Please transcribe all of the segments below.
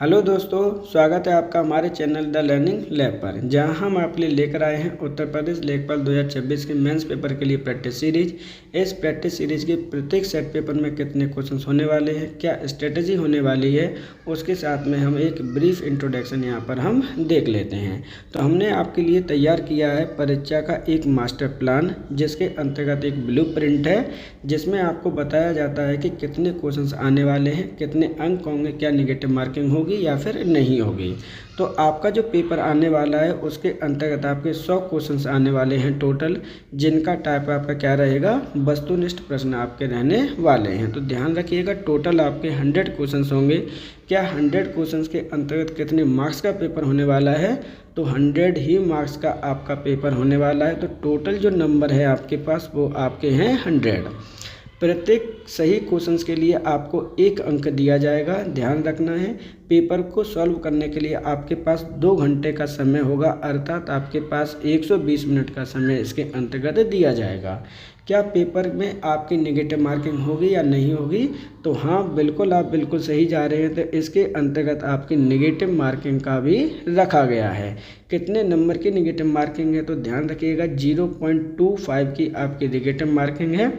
Hello दोस्तों, स्वागत है आपका हमारे चैनल द लर्निंग लैब पर, जहां हम आपके लिए लेकर आए हैं उत्तर प्रदेश लेखपाल 2026 के मेंस पेपर के लिए प्रैक्टिस सीरीज। इस प्रैक्टिस सीरीज के प्रत्येक सेट पेपर में कितने क्वेश्चंस होने वाले हैं, क्या स्ट्रेटजी होने वाली है, उसके साथ में हम एक ब्रीफ इंट्रोडक्शन यहां पर हम देख लेते हैं। तो हमने आपके लिए तैयार किया है परीक्षा का एक मास्टर प्लान, जिसके अंतर्गत एक ब्लू प्रिंट है जिसमें आपको बताया जाता है कि कितने क्वेश्चंस आने वाले हैं, कितने अंक होंगे, क्या निगेटिव मार्किंग होगी या फिर नहीं होगी। तो आपका जो पेपर आने वाला है उसके अंतर्गत आपके 100 क्वेश्चंस आने वाले हैं टोटल, जिनका टाइप आपका क्या रहेगा, वस्तुनिष्ठ प्रश्न आपके रहने वाले हैं। तो ध्यान रखिएगा, टोटल आपके 100 क्वेश्चंस होंगे। क्या 100 क्वेश्चंस के अंतर्गत कितने मार्क्स का पेपर होने वाला है, तो 100 ही मार्क्स का आपका पेपर होने वाला है। तो टोटल जो नंबर है आपके पास वो आपके हैं 100। प्रत्येक सही क्वेश्चंस के लिए आपको 1 अंक दिया जाएगा। ध्यान रखना है, पेपर को सॉल्व करने के लिए आपके पास 2 घंटे का समय होगा, अर्थात आपके पास 120 मिनट का समय इसके अंतर्गत दिया जाएगा। क्या पेपर में आपकी नेगेटिव मार्किंग होगी या नहीं होगी, तो हाँ बिल्कुल, आप बिल्कुल सही जा रहे हैं। तो इसके अंतर्गत आपकी नेगेटिव मार्किंग का भी रखा गया है। कितने नंबर की नेगेटिव मार्किंग है, तो ध्यान रखिएगा 0.25 की आपकी नेगेटिव मार्किंग है,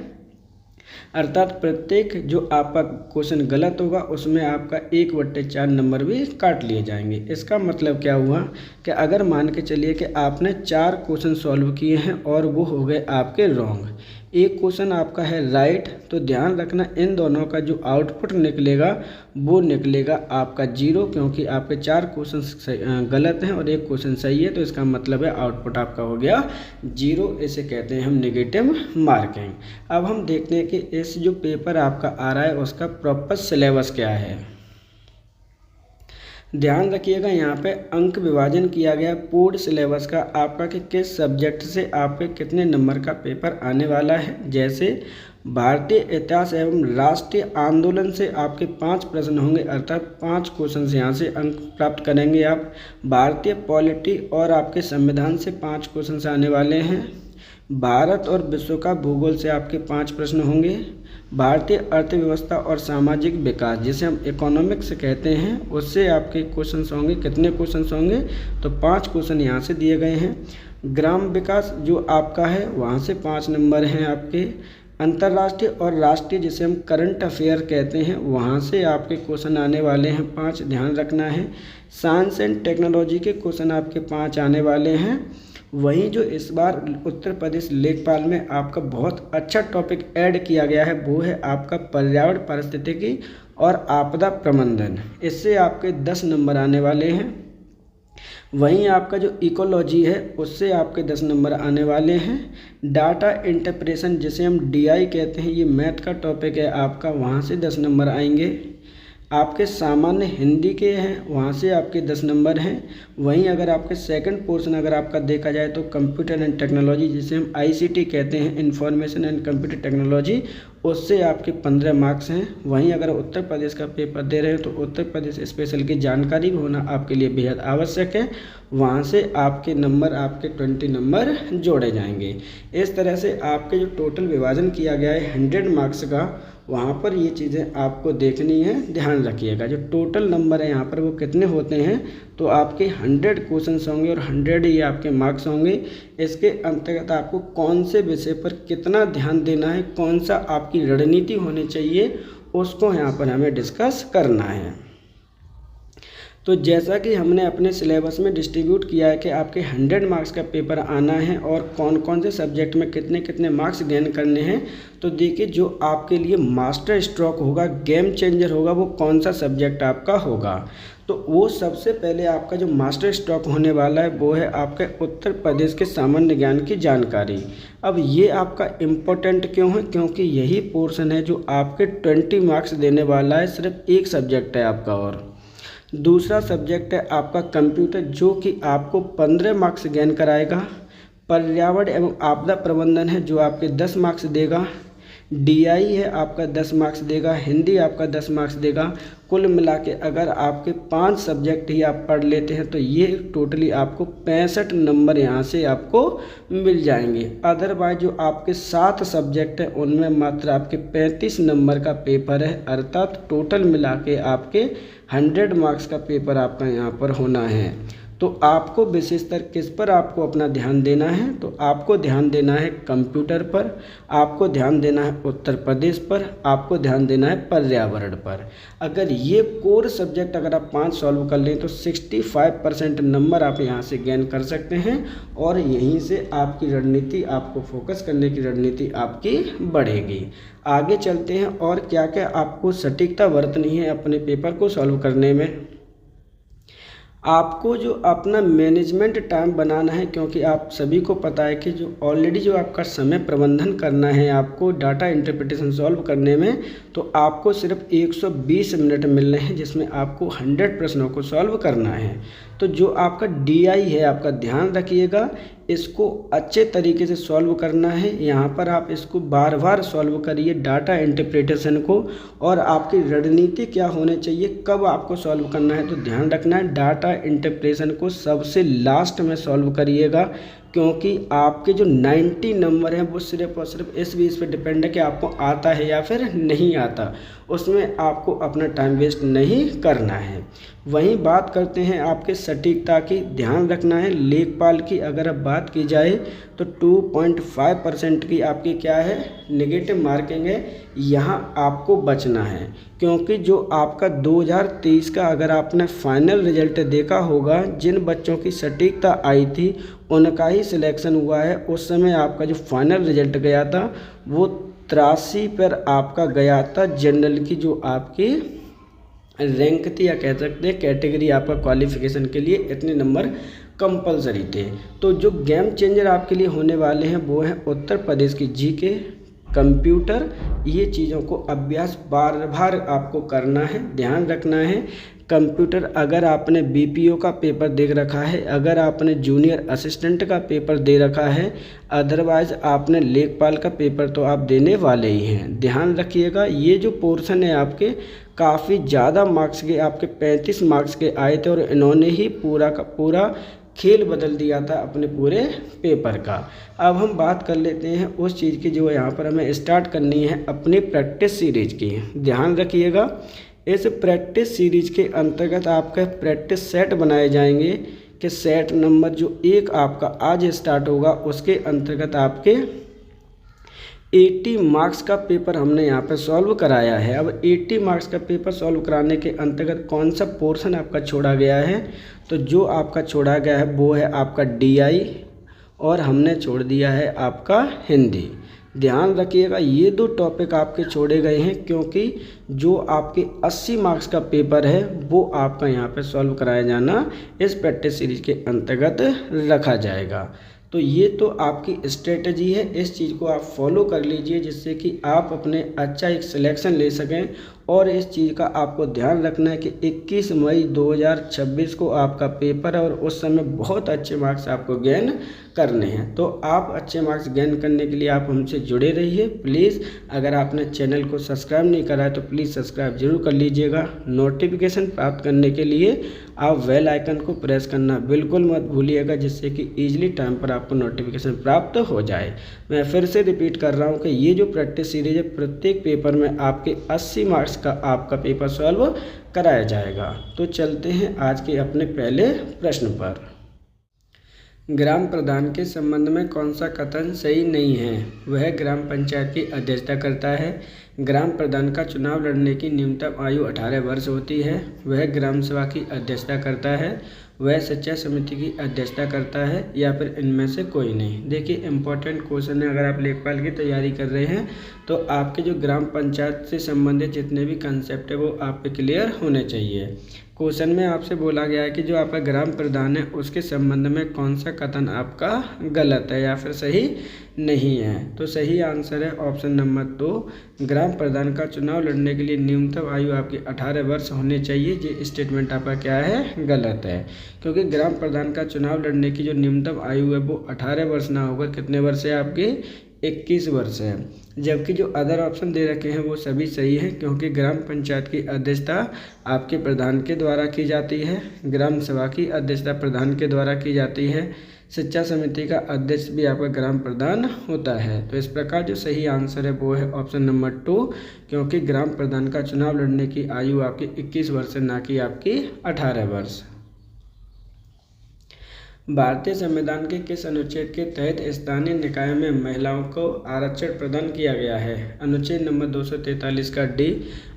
अर्थात प्रत्येक जो आपका क्वेश्चन गलत होगा उसमें आपका 1/4 नंबर भी काट लिए जाएंगे। इसका मतलब क्या हुआ कि अगर मान के चलिए कि आपने 4 क्वेश्चन सॉल्व किए हैं और वो हो गए आपके रॉन्ग, एक क्वेश्चन आपका है राइट, तो ध्यान रखना इन दोनों का जो आउटपुट निकलेगा वो निकलेगा आपका 0, क्योंकि आपके 4 क्वेश्चन गलत हैं और 1 क्वेश्चन सही है। तो इसका मतलब है आउटपुट आपका हो गया 0। इसे कहते हैं हम नेगेटिव मार्किंग। अब हम देखते हैं कि इस जो पेपर आपका आ रहा है उसका प्रॉपर सिलेबस क्या है। ध्यान रखिएगा, यहाँ पे अंक विभाजन किया गया पूर्ण सिलेबस का आपका कि किस सब्जेक्ट से आपके कितने नंबर का पेपर आने वाला है। जैसे भारतीय इतिहास एवं राष्ट्रीय आंदोलन से आपके 5 प्रश्न होंगे, अर्थात 5 क्वेश्चन यहाँ से अंक प्राप्त करेंगे आप। भारतीय पॉलिटी और आपके संविधान से 5 क्वेश्चन आने वाले हैं। भारत और विश्व का भूगोल से आपके 5 प्रश्न होंगे। भारतीय अर्थव्यवस्था और सामाजिक विकास, जिसे हम इकोनॉमिक्स कहते हैं, उससे आपके क्वेश्चंस होंगे। कितने क्वेश्चंस होंगे, तो 5 क्वेश्चन यहाँ से दिए गए हैं। ग्राम विकास जो आपका है वहाँ से 5 नंबर हैं आपके। अंतर्राष्ट्रीय और राष्ट्रीय, जिसे हम करंट अफेयर कहते हैं, वहाँ से आपके क्वेश्चन आने वाले हैं 5, ध्यान रखना है। साइंस एंड टेक्नोलॉजी के क्वेश्चन आपके 5 आने वाले हैं। वहीं जो इस बार उत्तर प्रदेश लेखपाल में आपका बहुत अच्छा टॉपिक ऐड किया गया है वो है आपका पर्यावरण पारिस्थितिकी और आपदा प्रबंधन, इससे आपके 10 नंबर आने वाले हैं। वहीं आपका जो इकोलॉजी है उससे आपके 10 नंबर आने वाले हैं। डाटा इंटरप्रेशन, जिसे हम DI कहते हैं, ये मैथ का टॉपिक है आपका, वहाँ से 10 नंबर आएंगे। आपके सामान्य हिंदी के हैं, वहाँ से आपके 10 नंबर हैं। वहीं अगर आपके सेकंड पोर्शन अगर आपका देखा जाए तो कंप्यूटर एंड टेक्नोलॉजी, जिसे हम ICT कहते हैं, इंफॉर्मेशन एंड कंप्यूटर टेक्नोलॉजी, उससे आपके 15 मार्क्स हैं। वहीं अगर उत्तर प्रदेश का पेपर दे रहे हैं तो उत्तर प्रदेश स्पेशल की जानकारी भी होना आपके लिए बेहद आवश्यक है, वहाँ से आपके नंबर आपके 20 नंबर जोड़े जाएंगे। इस तरह से आपके जो टोटल विभाजन किया गया है 100 मार्क्स का, वहाँ पर ये चीज़ें आपको देखनी है। ध्यान रखिएगा, जो टोटल नंबर है यहाँ पर वो कितने होते हैं, तो आपके 100 क्वेश्चंस होंगे और 100 ही आपके मार्क्स होंगे। इसके अंतर्गत आपको कौन से विषय पर कितना ध्यान देना है, कौन सा आपकी रणनीति होनी चाहिए, उसको यहाँ पर हमें डिस्कस करना है। तो जैसा कि हमने अपने सिलेबस में डिस्ट्रीब्यूट किया है कि आपके 100 मार्क्स का पेपर आना है और कौन कौन से सब्जेक्ट में कितने कितने मार्क्स गेन करने हैं, तो देखिए जो आपके लिए मास्टर स्ट्रोक होगा, गेम चेंजर होगा, वो कौन सा सब्जेक्ट आपका होगा। तो वो सबसे पहले आपका जो मास्टर स्ट्रोक होने वाला है वो है आपके उत्तर प्रदेश के सामान्य ज्ञान की जानकारी। अब ये आपका इम्पोर्टेंट क्यों है, क्योंकि यही पोर्शन है जो आपके 20 मार्क्स देने वाला है। सिर्फ एक सब्जेक्ट है आपका, और दूसरा सब्जेक्ट है आपका कंप्यूटर, जो कि आपको 15 मार्क्स गेन कराएगा। पर्यावरण एवं आपदा प्रबंधन है जो आपके 10 मार्क्स देगा। DI है आपका 10 मार्क्स देगा, हिंदी आपका 10 मार्क्स देगा। कुल मिला के अगर आपके 5 सब्जेक्ट ही आप पढ़ लेते हैं तो ये टोटली आपको 65 नंबर यहाँ से आपको मिल जाएंगे। अदरवाइज जो आपके 7 सब्जेक्ट हैं उनमें मात्र आपके 35 नंबर का पेपर है, अर्थात टोटल मिला के आपके 100 मार्क्स का पेपर आपका यहाँ पर होना है। तो आपको विशेषतर किस पर आपको अपना ध्यान देना है, तो आपको ध्यान देना है कंप्यूटर पर, आपको ध्यान देना है उत्तर प्रदेश पर, आपको ध्यान देना है पर्यावरण पर। अगर ये कोर सब्जेक्ट अगर आप 5 सॉल्व कर लें तो 65% नंबर आप यहाँ से गेन कर सकते हैं और यहीं से आपकी रणनीति, आपको फोकस करने की रणनीति आपकी बढ़ेगी। आगे चलते हैं और क्या क्या आपको सटीकता बरतनी है अपने पेपर को सॉल्व करने में। आपको जो अपना मैनेजमेंट टाइम बनाना है, क्योंकि आप सभी को पता है कि जो ऑलरेडी जो आपका समय प्रबंधन करना है आपको डाटा इंटरप्रिटेशन सॉल्व करने में, तो आपको सिर्फ 120 मिनट मिल रहे हैं जिसमें आपको 100 प्रश्नों को सॉल्व करना है। तो जो आपका DI है आपका ध्यान रखिएगा, इसको अच्छे तरीके से सॉल्व करना है। यहाँ पर आप इसको बार बार सॉल्व करिए डाटा इंटरप्रिटेशन को, और आपकी रणनीति क्या होनी चाहिए, कब आपको सॉल्व करना है, तो ध्यान रखना है डाटा इंटरप्रिटेशन को सबसे लास्ट में सॉल्व करिएगा, क्योंकि आपके जो 90 नंबर हैं वो सिर्फ और सिर्फ इस बेस पे डिपेंड है कि आपको आता है या फिर नहीं आता, उसमें आपको अपना टाइम वेस्ट नहीं करना है। वहीं बात करते हैं आपके सटीकता की, ध्यान रखना है लेखपाल की अगर अब बात की जाए तो 2.5% की आपकी क्या है नेगेटिव मार्किंग है, यहाँ आपको बचना है, क्योंकि जो आपका 2023 का अगर आपने फाइनल रिजल्ट देखा होगा, जिन बच्चों की सटीकता आई थी उनका ही सिलेक्शन हुआ है। उस समय आपका जो फाइनल रिजल्ट गया था वो 83 पर आपका गया था। जनरल की जो आपकी रैंक थी या कह सकते हैं कैटेगरी आपका क्वालिफिकेशन के लिए इतने नंबर कंपलसरी थे। तो जो गेम चेंजर आपके लिए होने वाले हैं वो है उत्तर प्रदेश की GK, कंप्यूटर, ये चीज़ों को अभ्यास बार बार आपको करना है, ध्यान रखना है। कंप्यूटर अगर आपने BPO का पेपर दे रखा है, अगर आपने जूनियर असिस्टेंट का पेपर दे रखा है, अदरवाइज आपने लेखपाल का पेपर तो आप देने वाले ही हैं। ध्यान रखिएगा ये जो पोर्शन है आपके काफ़ी ज़्यादा मार्क्स के, आपके 35 मार्क्स के आए थे और इन्होंने ही पूरा का पूरा खेल बदल दिया था अपने पूरे पेपर का। अब हम बात कर लेते हैं उस चीज़ की जो यहाँ पर हमें स्टार्ट करनी है अपनी प्रैक्टिस सीरीज की। ध्यान रखिएगा इस प्रैक्टिस सीरीज के अंतर्गत आपके प्रैक्टिस सेट बनाए जाएंगे कि सेट नंबर जो 1 आपका आज स्टार्ट होगा उसके अंतर्गत आपके 80 मार्क्स का पेपर हमने यहाँ पे सॉल्व कराया है। अब 80 मार्क्स का पेपर सॉल्व कराने के अंतर्गत कौन सा पोर्शन आपका छोड़ा गया है, तो जो आपका छोड़ा गया है वो है आपका DI और हमने छोड़ दिया है आपका हिंदी। ध्यान रखिएगा ये 2 टॉपिक आपके छोड़े गए हैं, क्योंकि जो आपके 80 मार्क्स का पेपर है वो आपका यहाँ पे सॉल्व कराया जाना इस प्रैक्टिस सीरीज के अंतर्गत रखा जाएगा। तो ये तो आपकी स्ट्रेटजी है, इस चीज़ को आप फॉलो कर लीजिए जिससे कि आप अपने अच्छा एक सिलेक्शन ले सकें। और इस चीज़ का आपको ध्यान रखना है कि 21 मई 2026 को आपका पेपर है और उस समय बहुत अच्छे मार्क्स आपको गेन करने हैं। तो आप अच्छे मार्क्स गेन करने के लिए आप हमसे जुड़े रहिए प्लीज़। अगर आपने चैनल को सब्सक्राइब नहीं करा है तो प्लीज़ सब्सक्राइब जरूर कर लीजिएगा। नोटिफिकेशन प्राप्त करने के लिए आप बेल आइकन को प्रेस करना बिल्कुल मत भूलिएगा, जिससे कि ईजिली टाइम पर आपको नोटिफिकेशन प्राप्त हो जाए। मैं फिर से रिपीट कर रहा हूँ कि ये जो प्रैक्टिस सीरीज है प्रत्येक पेपर में आपके 80 मार्क्स का आपका पेपर सॉल्व कराया जाएगा। तो चलते हैं आज के अपने पहले प्रश्न पर। ग्राम प्रधान के संबंध में कौन सा कथन सही नहीं है? वह ग्राम पंचायत की अध्यक्षता करता है। ग्राम प्रधान का चुनाव लड़ने की न्यूनतम आयु 18 वर्ष होती है। वह ग्राम सभा की अध्यक्षता करता है। वह सिंचाई समिति की अध्यक्षता करता है, या फिर इनमें से कोई नहीं। देखिए इंपॉर्टेंट क्वेश्चन है, अगर आप लेखपाल की तैयारी कर रहे हैं तो आपके जो ग्राम पंचायत से संबंधित जितने भी कंसेप्ट है वो आप पे क्लियर होने चाहिए। क्वेश्चन में आपसे बोला गया है कि जो आपका ग्राम प्रधान है उसके संबंध में कौन सा कथन आपका गलत है या फिर सही नहीं है। तो सही आंसर है ऑप्शन नंबर 2, ग्राम प्रधान का चुनाव लड़ने के लिए न्यूनतम आयु आपकी 18 वर्ष होनी चाहिए। ये स्टेटमेंट आपका क्या है, गलत है, क्योंकि ग्राम प्रधान का चुनाव लड़ने की जो न्यूनतम आयु है वो 18 वर्ष ना होकर कितने वर्ष है आपकी 21 वर्ष है। जबकि जो अदर ऑप्शन दे रखे हैं वो सभी सही है, क्योंकि ग्राम पंचायत की अध्यक्षता आपके प्रधान के द्वारा की जाती है, ग्राम सभा की अध्यक्षता प्रधान के द्वारा की जाती है, शिक्षा समिति का अध्यक्ष भी आपका ग्राम प्रधान होता है। तो इस प्रकार जो सही आंसर है वो है ऑप्शन नंबर 2, क्योंकि ग्राम प्रधान का चुनाव लड़ने की आयु आपकी 21 वर्ष है, ना कि आपकी 18 वर्ष। भारतीय संविधान के किस अनुच्छेद के तहत स्थानीय निकाय में महिलाओं को आरक्षण प्रदान किया गया है? अनुच्छेद नंबर 243 का डी,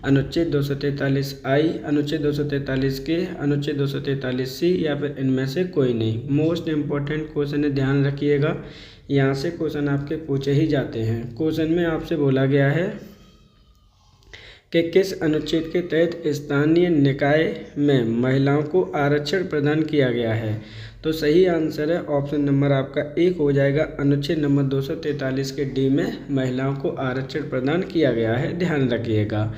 अनुच्छेद 243 आई, अनुच्छेद 243 के, अनुच्छेद 243 सी, या फिर इनमें से कोई नहीं। मोस्ट इम्पोर्टेंट क्वेश्चन है, ध्यान रखिएगा, यहाँ से क्वेश्चन आपके पूछे ही जाते हैं। क्वेश्चन में आपसे बोला गया है कि किस अनुच्छेद के तहत स्थानीय निकाय में महिलाओं को आरक्षण प्रदान किया गया है? तो सही आंसर है ऑप्शन नंबर आपका 1 हो जाएगा। अनुच्छेद नंबर 243 के डी में महिलाओं को आरक्षण प्रदान किया गया है, ध्यान रखिएगा।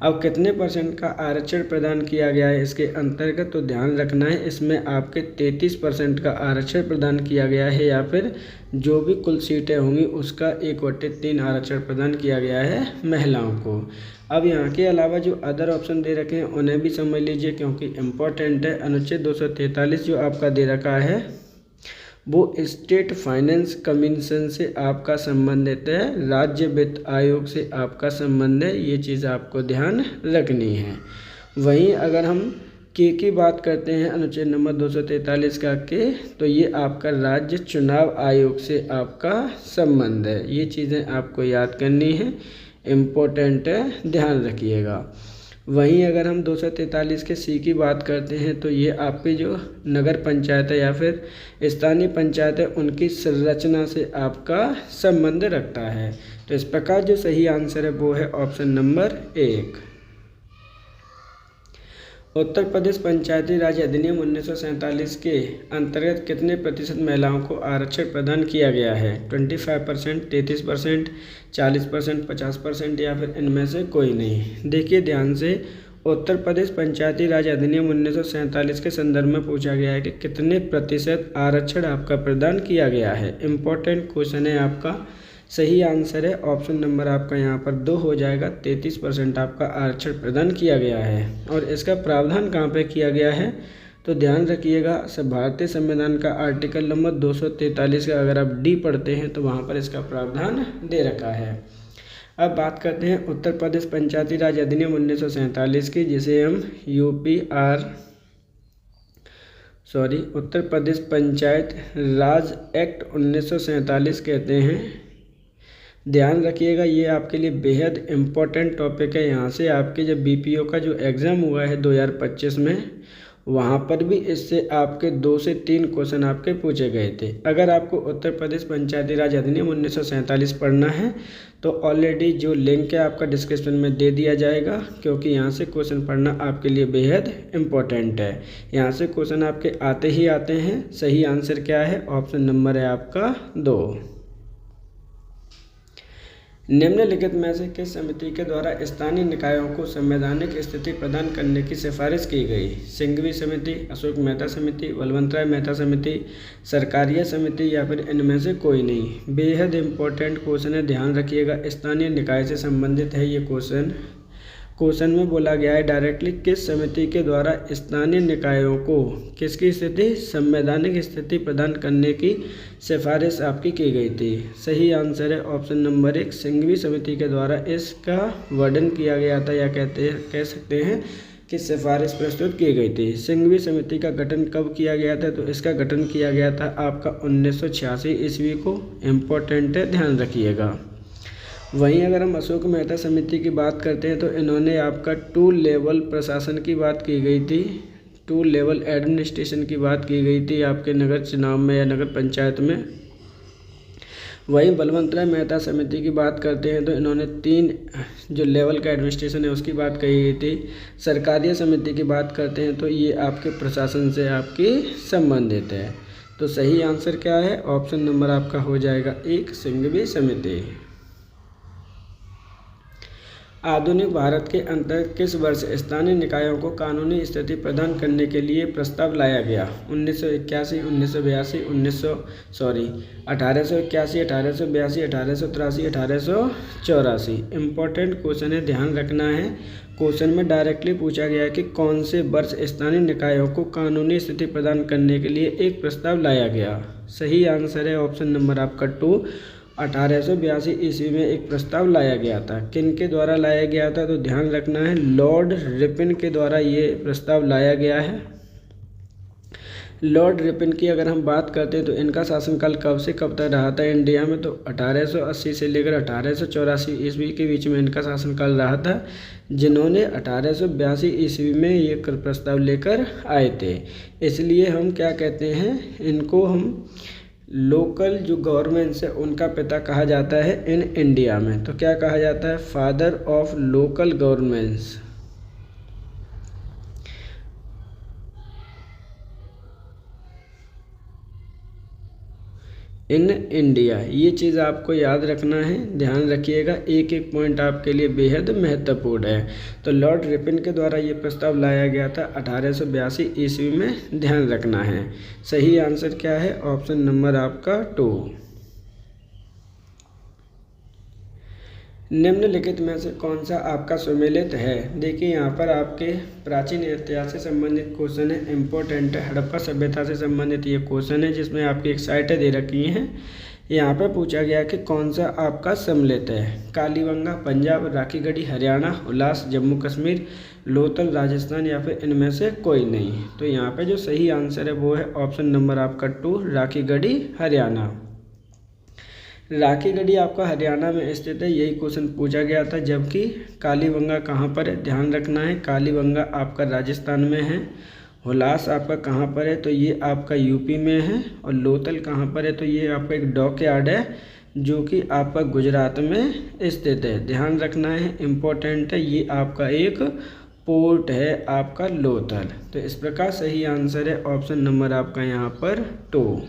अब कितने % का आरक्षण प्रदान किया गया है इसके अंतर्गत, तो ध्यान रखना है, इसमें आपके 33% का आरक्षण प्रदान किया गया है, या फिर जो भी कुल सीटें होंगी उसका 1/3 आरक्षण प्रदान किया गया है महिलाओं को। अब यहाँ के अलावा जो अदर ऑप्शन दे रखे हैं उन्हें भी समझ लीजिए, क्योंकि इम्पोर्टेंट है। अनुच्छेद 243 जो आपका दे रखा है वो स्टेट फाइनेंस कमीशन से आपका संबंधित है, राज्य वित्त आयोग से आपका संबंध है, ये चीज़ आपको ध्यान रखनी है। वहीं अगर हम की बात करते हैं अनुच्छेद नंबर 243 का के, तो ये आपका राज्य चुनाव आयोग से आपका संबंध है, ये चीज़ें आपको याद करनी है, इम्पोर्टेंट है, ध्यान रखिएगा। वहीं अगर हम 243 के सी की बात करते हैं तो ये आपकी जो नगर पंचायत है या फिर स्थानीय पंचायत है उनकी संरचना से आपका संबंध रखता है। तो इस प्रकार जो सही आंसर है वो है ऑप्शन नंबर 1। उत्तर प्रदेश पंचायती राज अधिनियम 1947 के अंतर्गत कितने प्रतिशत महिलाओं को आरक्षण प्रदान किया गया है? 25%, 33%, 40%, 50%, या फिर इनमें से कोई नहीं। देखिए ध्यान से, उत्तर प्रदेश पंचायती राज अधिनियम 1947 के संदर्भ में पूछा गया है कि कितने प्रतिशत आरक्षण आपका प्रदान किया गया है। इम्पोर्टेंट क्वेश्चन है आपका। सही आंसर है ऑप्शन नंबर आपका यहाँ पर 2 हो जाएगा। 33% आपका आरक्षण प्रदान किया गया है। और इसका प्रावधान कहाँ पे किया गया है तो ध्यान रखिएगा, भारतीय संविधान का आर्टिकल नंबर 243 का अगर आप डी पढ़ते हैं तो वहाँ पर इसका प्रावधान दे रखा है। अब बात करते हैं उत्तर प्रदेश पंचायती राज अधिनियम 1947 की, जिसे हम उत्तर प्रदेश पंचायत राज एक्ट 1947 कहते हैं। ध्यान रखिएगा, ये आपके लिए बेहद इम्पोर्टेंट टॉपिक है। यहाँ से आपके जब बीपीओ का जो एग्ज़ाम हुआ है 2025 में, वहाँ पर भी इससे आपके 2 से 3 क्वेश्चन आपके पूछे गए थे। अगर आपको उत्तर प्रदेश पंचायती राज अधिनियम 1947 पढ़ना है तो ऑलरेडी जो लिंक है आपका डिस्क्रिप्शन में दे दिया जाएगा, क्योंकि यहाँ से क्वेश्चन पढ़ना आपके लिए बेहद इम्पोर्टेंट है। यहाँ से क्वेश्चन आपके आते ही आते हैं। सही आंसर क्या है? ऑप्शन नंबर है आपका 2। निम्नलिखित में से किस समिति के द्वारा स्थानीय निकायों को संवैधानिक स्थिति प्रदान करने की सिफारिश की गई? सिंघवी समिति, अशोक मेहता समिति, बलवंत राय मेहता समिति, सरकारिया समिति, या फिर इनमें से कोई नहीं। बेहद इम्पोर्टेंट क्वेश्चन है, ध्यान रखिएगा। स्थानीय निकाय से संबंधित है ये क्वेश्चन में बोला गया है डायरेक्टली किस समिति के द्वारा स्थानीय निकायों को किसकी स्थिति, संवैधानिक स्थिति प्रदान करने की सिफारिश आपकी की गई थी। सही आंसर है ऑप्शन नंबर 1, सिंघवी समिति के द्वारा इसका वर्णन किया गया था, या कह सकते हैं कि सिफारिश प्रस्तुत की गई थी। सिंघवी समिति का गठन कब किया गया था तो इसका गठन किया गया था आपका 1986 ईस्वी को। इम्पोर्टेंट है, ध्यान रखिएगा। वहीं अगर हम अशोक मेहता समिति की बात करते हैं तो इन्होंने आपका 2 लेवल प्रशासन की बात की गई थी, 2 लेवल एडमिनिस्ट्रेशन की बात की गई थी आपके नगर चुनाव में या नगर पंचायत में। वहीं बलवंत राय मेहता समिति की बात करते हैं तो इन्होंने 3 जो लेवल का एडमिनिस्ट्रेशन है उसकी बात कही गई थी। सरकारिया समिति की बात करते हैं तो ये आपके प्रशासन से आपकी संबंधित है। तो सही आंसर क्या है? ऑप्शन नंबर आपका हो जाएगा 1, सिंघवी समिति। आधुनिक भारत के अंतर्गत किस वर्ष स्थानीय निकायों को कानूनी स्थिति प्रदान करने के लिए प्रस्ताव लाया गया? 1981, 1982, 1881, 1882, 1883, 1884। इंपॉर्टेंट क्वेश्चन है, ध्यान रखना है। क्वेश्चन में डायरेक्टली पूछा गया है कि कौन से वर्ष स्थानीय निकायों को कानूनी स्थिति प्रदान करने के लिए एक प्रस्ताव लाया गया? सही आंसर है ऑप्शन नंबर आपका 2, 1882 ईस्वी में एक प्रस्ताव लाया गया था। किन के द्वारा लाया गया था? तो ध्यान रखना है, लॉर्ड रिपन के द्वारा ये प्रस्ताव लाया गया है। लॉर्ड रिपन की अगर हम बात करते हैं तो इनका शासनकाल कब से कब तक रहा था इंडिया में? तो 1880 से लेकर 1884 ईस्वी के बीच में इनका शासनकाल रहा था, जिन्होंने 1882 ईस्वी में ये प्रस्ताव लेकर आए थे। इसलिए हम क्या कहते हैं, इनको हम लोकल जो गवर्नमेंट्स है उनका पिता कहा जाता है इन इंडिया में। तो क्या कहा जाता है? Father of local governments. In India, ये चीज़ आपको याद रखना है, ध्यान रखिएगा, एक एक पॉइंट आपके लिए बेहद महत्वपूर्ण है। तो लॉर्ड रिपन के द्वारा ये प्रस्ताव लाया गया था 1882 ईस्वी में, ध्यान रखना है। सही आंसर क्या है? ऑप्शन नंबर आपका 2। निम्नलिखित में से कौन सा आपका सुमेलित है? देखिए यहाँ पर आपके प्राचीन इतिहास से संबंधित क्वेश्चन है, इम्पोर्टेंट है। हड़प्पा सभ्यता से संबंधित ये क्वेश्चन है, जिसमें आपकी एक साइटें दे रखी हैं। यहाँ पर पूछा गया कि कौन सा आपका सम्मिलित है? कालीबंगा पंजाब, राखीगढ़ी हरियाणा, उल्लास जम्मू कश्मीर, लोथल राजस्थान, या फिर इनमें से कोई नहीं। तो यहाँ पे जो सही आंसर है वो है ऑप्शन नंबर आपका 2, राखीगढ़ी हरियाणा। राखीगढ़ी आपका हरियाणा में स्थित है, यही क्वेश्चन पूछा गया था। जबकि कालीबंगा कहाँ पर है? ध्यान रखना है, कालीबंगा आपका राजस्थान में है। हुलास आपका कहाँ पर है? तो ये आपका यूपी में है। और लोथल कहाँ पर है? तो ये आपका एक डॉकयार्ड है जो कि आपका गुजरात में स्थित है, ध्यान रखना है, इम्पोर्टेंट है। ये आपका एक पोर्ट है आपका लोथल। तो इस प्रकार सही आंसर है ऑप्शन नंबर आपका यहाँ पर 2।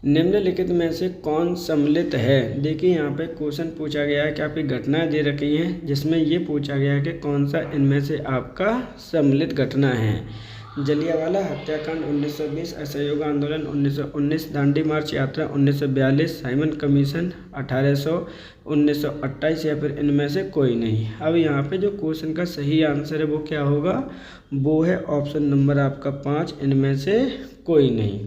निम्नलिखित में से कौन सम्मिलित है? देखिए यहाँ पे क्वेश्चन पूछा गया है कि आपकी घटनाएं दे रखी हैं, जिसमें ये पूछा गया है कि कौन सा इनमें से आपका सम्मिलित घटना है। जलियांवाला हत्याकांड 1920, असहयोग आंदोलन 1919, दांडी मार्च यात्रा 1942, साइमन कमीशन 1928, या फिर इनमें से कोई नहीं। अब यहाँ पे जो क्वेश्चन का सही आंसर है वो क्या होगा? वो है ऑप्शन नंबर आपका 5, इनमें से कोई नहीं।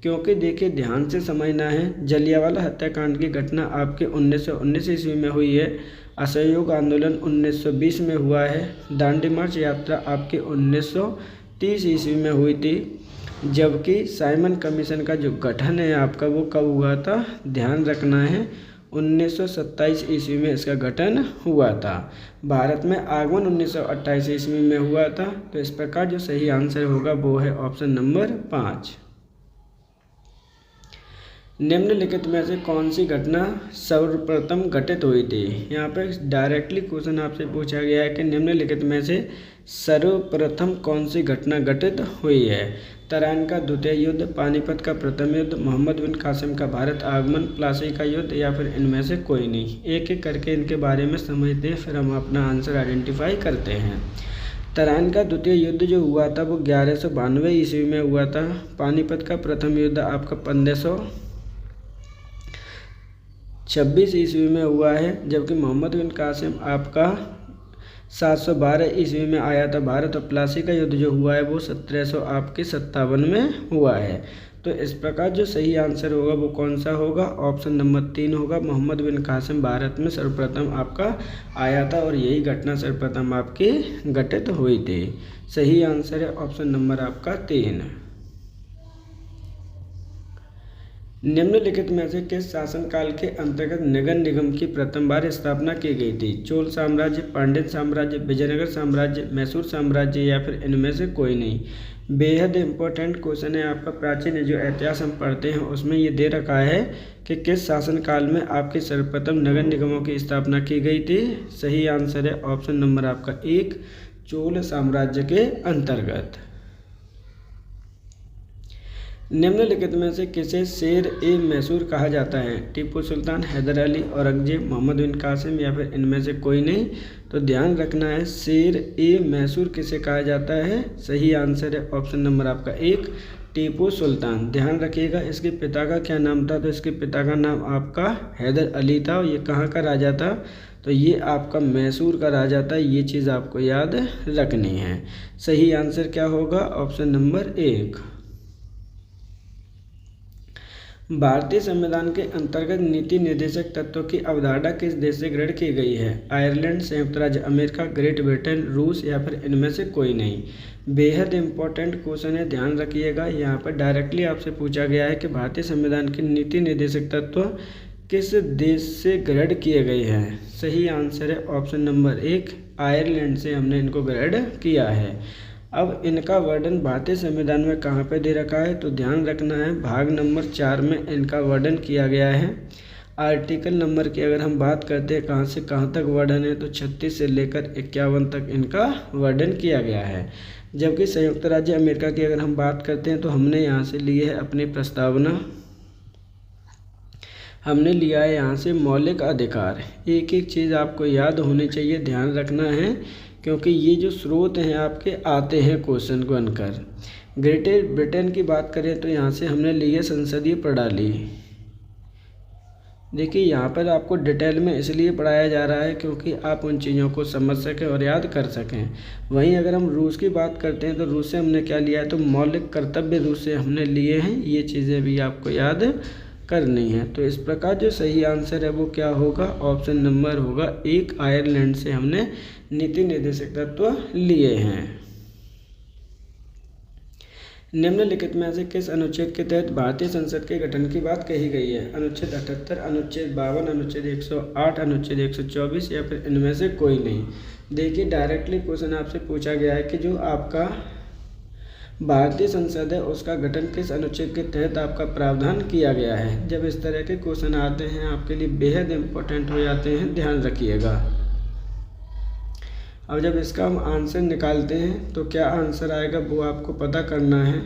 क्योंकि देखिए ध्यान से समझना है, जलियांवाला हत्याकांड की घटना आपके 1919 ईस्वी में हुई है, असहयोग आंदोलन 1920 में हुआ है, दांडी मार्च यात्रा आपके 1930 ईस्वी में हुई थी। जबकि साइमन कमीशन का जो गठन है आपका वो कब हुआ था? ध्यान रखना है, 1927 ईस्वी में इसका गठन हुआ था। भारत में आगमन 1928 ईस्वी में हुआ था। तो इस प्रकार जो सही आंसर होगा वो है ऑप्शन नंबर 5। निम्नलिखित में से कौन सी घटना सर्वप्रथम घटित हुई थी? यहाँ पर डायरेक्टली क्वेश्चन आपसे पूछा गया है कि निम्नलिखित में से सर्वप्रथम कौन सी घटना घटित हुई है? तराइन का द्वितीय युद्ध, पानीपत का प्रथम युद्ध, मोहम्मद बिन कासिम का भारत आगमन, प्लासी का युद्ध, या फिर इनमें से कोई नहीं। एक एक करके इनके बारे में समझते हैं, फिर हम अपना आंसर आइडेंटिफाई करते हैं। तराइन का द्वितीय युद्ध जो हुआ था वो 1192 ईस्वी में हुआ था। पानीपत का प्रथम युद्ध आपका 1526 ईस्वी में हुआ है। जबकि मोहम्मद बिन कासिम आपका 712 ईस्वी में आया था भारत। और प्लासी का युद्ध जो हुआ है वो 1757 में हुआ है। तो इस प्रकार जो सही आंसर होगा वो कौन सा होगा? ऑप्शन नंबर 3 होगा। मोहम्मद बिन कासिम भारत में सर्वप्रथम आपका आया था और यही घटना सर्वप्रथम आपकी घटित हुई थी। सही आंसर है ऑप्शन नंबर आपका 3। निम्नलिखित में से किस शासनकाल के अंतर्गत नगर निगम की प्रथम बार स्थापना की गई थी? चोल साम्राज्य, पांड्यन साम्राज्य, विजयनगर साम्राज्य, मैसूर साम्राज्य, या फिर इनमें से कोई नहीं। बेहद इंपॉर्टेंट क्वेश्चन है आपका। प्राचीन जो इतिहास हम पढ़ते हैं उसमें ये दे रखा है कि किस शासनकाल में आपके सर्वप्रथम नगर निगमों की स्थापना की गई थी। सही आंसर है ऑप्शन नंबर आपका 1, चोल साम्राज्य के अंतर्गत। निम्नलिखित में से किसे शेर ए मैसूर कहा जाता है? टीपू सुल्तान, हैदर अली, औरंगजेब, मोहम्मद बिन कासिम या फिर इनमें से कोई नहीं? तो ध्यान रखना है, शेर ए मैसूर किसे कहा जाता है? सही आंसर है ऑप्शन नंबर आपका 1 टीपू सुल्तान। ध्यान रखिएगा, इसके पिता का क्या नाम था? तो इसके पिता का नाम आपका हैदर अली था। और ये कहाँ का राजा था? तो ये आपका मैसूर का राजा था। ये चीज़ आपको याद रखनी है। सही आंसर क्या होगा? Option number 1। भारतीय संविधान के अंतर्गत नीति निर्देशक तत्वों की अवधारणा किस देश से ग्रहण की गई है? आयरलैंड, संयुक्त राज्य अमेरिका, ग्रेट ब्रिटेन, रूस या फिर इनमें से कोई नहीं? बेहद इंपॉर्टेंट क्वेश्चन है, ध्यान रखिएगा। यहाँ पर डायरेक्टली आपसे पूछा गया है कि भारतीय संविधान के नीति निर्देशक तत्व किस देश से ग्रहण किए गए हैं? सही आंसर है ऑप्शन नंबर 1 आयरलैंड से हमने इनको ग्रहण किया है। अब इनका वर्णन भारतीय संविधान में कहाँ पे दे रखा है? तो ध्यान रखना है, भाग नंबर 4 में इनका वर्णन किया गया है। आर्टिकल नंबर की अगर हम बात करते हैं कहाँ से कहाँ तक वर्णन है, तो 36 से लेकर 51 तक इनका वर्णन किया गया है। जबकि संयुक्त राज्य अमेरिका की अगर हम बात करते हैं तो हमने यहाँ से ली है अपनी प्रस्तावना, हमने लिया है यहाँ से मौलिक अधिकार। एक एक चीज़ आपको याद होनी चाहिए, ध्यान रखना है, क्योंकि ये जो स्रोत हैं आपके आते हैं क्वेश्चन को बनकर। ग्रेट ब्रिटेन की बात करें तो यहाँ से हमने ली है संसदीय प्रणाली। देखिए यहाँ पर आपको डिटेल में इसलिए पढ़ाया जा रहा है क्योंकि आप उन चीज़ों को समझ सकें और याद कर सकें। वहीं अगर हम रूस की बात करते हैं तो रूस से हमने क्या लिया है? तो मौलिक कर्तव्य रूस से हमने लिए हैं। ये चीज़ें भी आपको याद करनी है। तो इस प्रकार जो सही आंसर है वो क्या होगा? ऑप्शन नंबर होगा 1 आयरलैंड से हमने नीति निर्देशक तत्व लिए हैं। निम्नलिखित में से किस अनुच्छेद के तहत भारतीय संसद के गठन की बात कही गई है? अनुच्छेद 78, अनुच्छेद 52, अनुच्छेद 108, अनुच्छेद 124 या फिर इनमें से कोई नहीं? देखिए डायरेक्टली क्वेश्चन आपसे पूछा गया है कि जो आपका भारतीय संसद है उसका गठन किस अनुच्छेद के तहत आपका प्रावधान किया गया है। जब इस तरह के क्वेश्चन आते हैं आपके लिए बेहद इंपॉर्टेंट हो जाते हैं, ध्यान रखिएगा। अब जब इसका हम आंसर निकालते हैं तो क्या आंसर आएगा वो आपको पता करना है।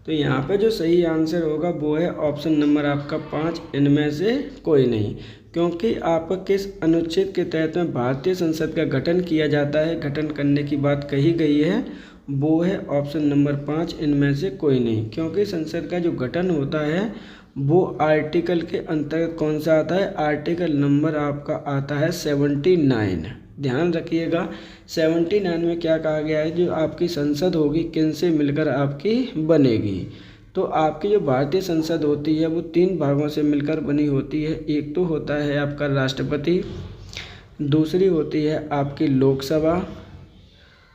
तो यहाँ पे जो सही आंसर होगा वो है ऑप्शन नंबर आपका 5 इनमें से कोई नहीं। क्योंकि आपका किस अनुच्छेद के तहत में भारतीय संसद का गठन किया जाता है, गठन करने की बात कही गई है, वो है ऑप्शन नंबर 5 इनमें से कोई नहीं। क्योंकि संसद का जो गठन होता है वो आर्टिकल के अंतर्गत कौन सा आता है? आर्टिकल नंबर आपका आता है 79। ध्यान रखिएगा 79 में क्या कहा गया है? जो आपकी संसद होगी किन से मिलकर आपकी बनेगी? तो आपकी जो भारतीय संसद होती है वो 3 भागों से मिलकर बनी होती है। एक तो होता है आपका राष्ट्रपति, दूसरी होती है आपकी लोकसभा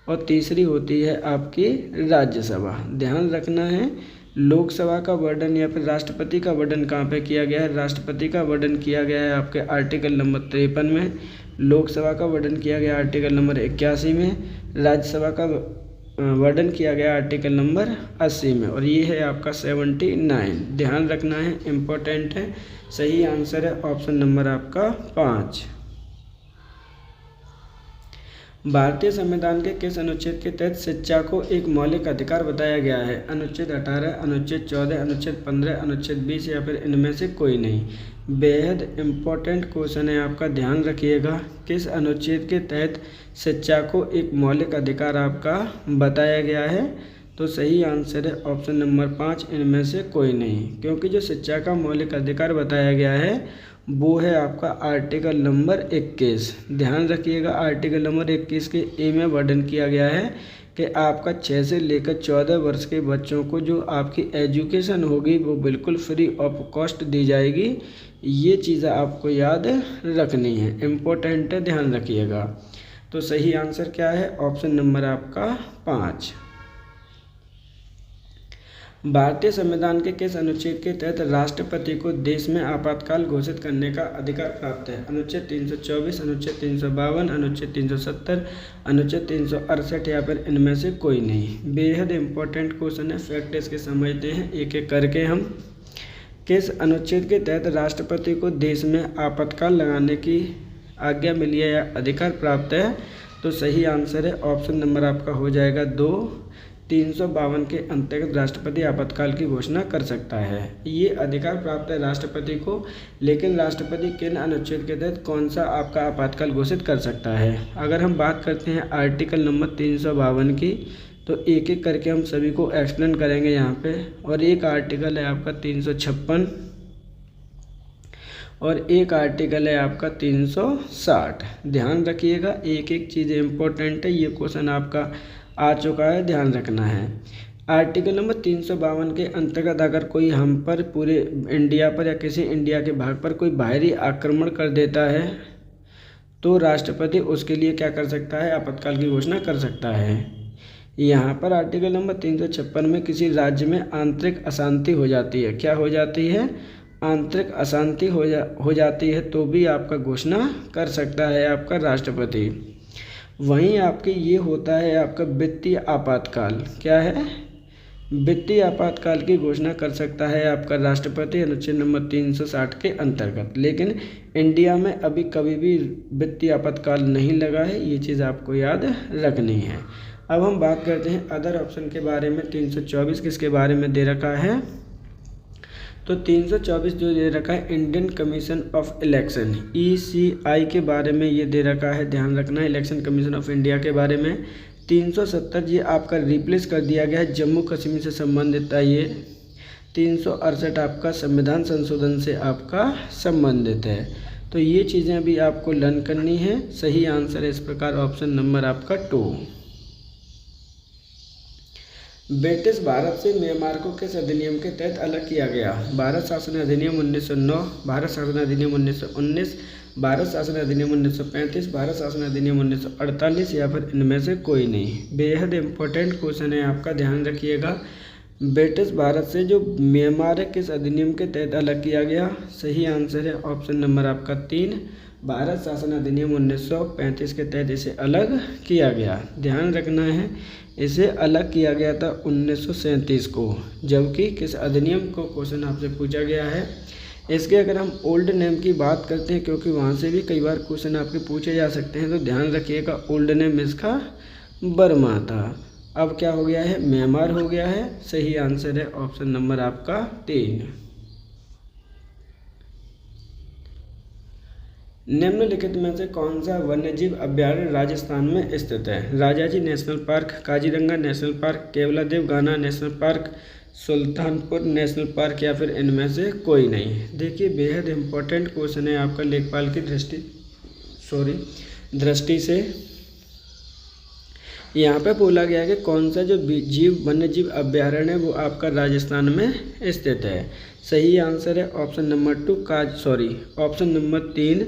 और तीसरी होती है आपकी राज्यसभा। ध्यान रखना है, लोकसभा का वर्णन या फिर राष्ट्रपति का वर्णन कहाँ पे किया गया है? राष्ट्रपति का वर्णन किया गया है आपके आर्टिकल नंबर 53 में, लोकसभा का वर्णन किया गया आर्टिकल नंबर 81 में, राज्यसभा का वर्णन किया गया आर्टिकल नंबर 80 में, और ये है आपका 79। ध्यान रखना है, इम्पोर्टेंट है। सही आंसर है ऑप्शन नंबर आपका 5। भारतीय संविधान के किस अनुच्छेद के तहत शिक्षा को एक मौलिक अधिकार बताया गया है? अनुच्छेद 18, अनुच्छेद 14, अनुच्छेद 15, अनुच्छेद 20 या फिर इनमें से कोई नहीं? बेहद इम्पोर्टेंट क्वेश्चन है आपका, ध्यान रखिएगा। किस अनुच्छेद के तहत शिक्षा को एक मौलिक अधिकार आपका बताया गया है? तो सही आंसर है ऑप्शन नंबर 5 इनमें से कोई नहीं। क्योंकि जो शिक्षा का मौलिक अधिकार बताया गया है वो है आपका आर्टिकल नंबर 21। ध्यान रखिएगा, आर्टिकल नंबर 21 के ए में वर्णन किया गया है कि आपका 6 से लेकर 14 वर्ष के बच्चों को जो आपकी एजुकेशन होगी वो बिल्कुल फ्री ऑफ कॉस्ट दी जाएगी। ये चीज़ें आपको याद रखनी है, इम्पोर्टेंट है, ध्यान रखिएगा। तो सही आंसर क्या है? ऑप्शन नंबर आपका 5। भारतीय संविधान के किस अनुच्छेद के तहत राष्ट्रपति को देश में आपातकाल घोषित करने का अधिकार प्राप्त है? अनुच्छेद 324, अनुच्छेद 352, अनुच्छेद 370, अनुच्छेद 368 या फिर इनमें से कोई नहीं? बेहद इंपॉर्टेंट क्वेश्चन है, फैक्ट इसके समझते हैं एक एक करके हम। किस अनुच्छेद के तहत राष्ट्रपति को देश में आपातकाल लगाने की आज्ञा मिली है या अधिकार प्राप्त है, तो सही आंसर है ऑप्शन नंबर आपका हो जाएगा 2। 352 के अंतर्गत राष्ट्रपति आपातकाल की घोषणा कर सकता है। ये अधिकार प्राप्त है राष्ट्रपति को, लेकिन राष्ट्रपति किन अनुच्छेद के तहत कौन सा आपका आपातकाल घोषित कर सकता है। अगर हम बात करते हैं आर्टिकल नंबर 352 की, तो एक एक करके हम सभी को एक्सप्लेन करेंगे यहाँ पे। और एक आर्टिकल है आपका 356 और एक आर्टिकल है आपका 360। ध्यान रखिएगा, एक एक चीज़ इम्पोर्टेंट है, ये क्वेश्चन आपका आ चुका है, ध्यान रखना है। आर्टिकल नंबर 352 के अंतर्गत अगर कोई हम पर, पूरे इंडिया पर या किसी इंडिया के भाग पर कोई बाहरी आक्रमण कर देता है, तो राष्ट्रपति उसके लिए क्या कर सकता है, आपातकाल की घोषणा कर सकता है। यहाँ पर आर्टिकल नंबर 356 में किसी राज्य में आंतरिक अशांति हो जाती है, क्या हो जाती है, आंतरिक अशांति हो जाती है, तो भी आपका घोषणा कर सकता है आपका राष्ट्रपति। वहीं आपके ये होता है आपका वित्तीय आपातकाल, क्या है, वित्तीय आपातकाल की घोषणा कर सकता है आपका राष्ट्रपति अनुच्छेद नंबर 360 के अंतर्गत। लेकिन इंडिया में अभी कभी भी वित्तीय आपातकाल नहीं लगा है, ये चीज़ आपको याद रखनी है। अब हम बात करते हैं अदर ऑप्शन के बारे में। 324 किसके बारे में दे रखा है, तो 324 जो दे रखा है Indian commission of election, ECI के बारे में ये दे रखा है, ध्यान रखना है, इलेक्शन कमीशन ऑफ इंडिया के बारे में। 370 ये आपका रिप्लेस कर दिया गया है, जम्मू कश्मीर से संबंधित है ये। 368 आपका संविधान संशोधन से आपका संबंधित है। तो ये चीज़ें अभी आपको लर्न करनी है। सही आंसर है इस प्रकार ऑप्शन नंबर आपका 2। ब्रिटिश भारत से म्यांमार को किस अधिनियम के तहत अलग किया गया। भारत शासन अधिनियम 1909, भारत शासन अधिनियम 1919, भारत शासन अधिनियम 1935, भारत शासन अधिनियम 1948 या फिर इनमें से कोई नहीं। बेहद इंपॉर्टेंट क्वेश्चन है आपका, ध्यान रखिएगा। ब्रिटिश भारत से जो म्यांमार है किस अधिनियम के तहत अलग किया गया। सही आंसर है ऑप्शन नंबर आपका 3, भारत शासन अधिनियम 1935 के तहत इसे अलग किया गया। ध्यान रखना है, इसे अलग किया गया था 1937 को, जबकि किस अधिनियम को क्वेश्चन आपसे पूछा गया है। इसके अगर हम ओल्ड नेम की बात करते हैं, क्योंकि वहाँ से भी कई बार क्वेश्चन आपके पूछे जा सकते हैं, तो ध्यान रखिएगा ओल्ड नेम इसका बर्मा था। अब क्या हो गया है, म्यांमार हो गया है। सही आंसर है ऑप्शन नंबर आपका 3। निम्नलिखित में से कौन सा वन्यजीव अभ्यारण्य राजस्थान में स्थित है। Rajaji national park, Kaziranga national park, Keoladeo Ghana national park, Sultanpur national park या फिर इनमें से कोई नहीं। देखिए बेहद इंपॉर्टेंट क्वेश्चन है आपका लेखपाल की दृष्टि से। यहाँ पे बोला गया है कि कौन सा जो वन्यजीव अभ्यारण्य है वो आपका राजस्थान में स्थित है। सही आंसर है option number option number 3,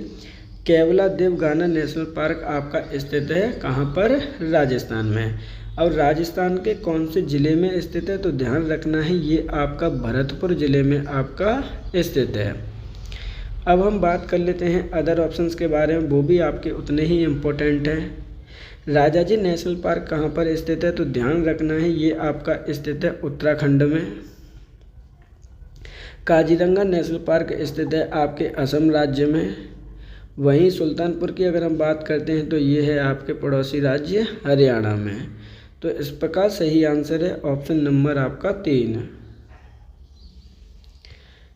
Keoladeo Ghana national park आपका स्थित है कहाँ पर, राजस्थान में। और राजस्थान के कौन से ज़िले में स्थित है, तो ध्यान रखना है ये आपका भरतपुर ज़िले में आपका स्थित है। अब हम बात कर लेते हैं अदर ऑप्शंस के बारे में, वो भी आपके उतने ही इम्पोर्टेंट हैं। राजाजी नेशनल पार्क कहाँ पर स्थित है, तो ध्यान रखना है ये आपका स्थित है उत्तराखंड में। काजीरंगा नेशनल पार्क स्थित है आपके असम राज्य में। वहीं सुल्तानपुर की अगर हम बात करते हैं तो ये है आपके पड़ोसी राज्य हरियाणा में। तो इस प्रकार सही आंसर है ऑप्शन नंबर आपका 3।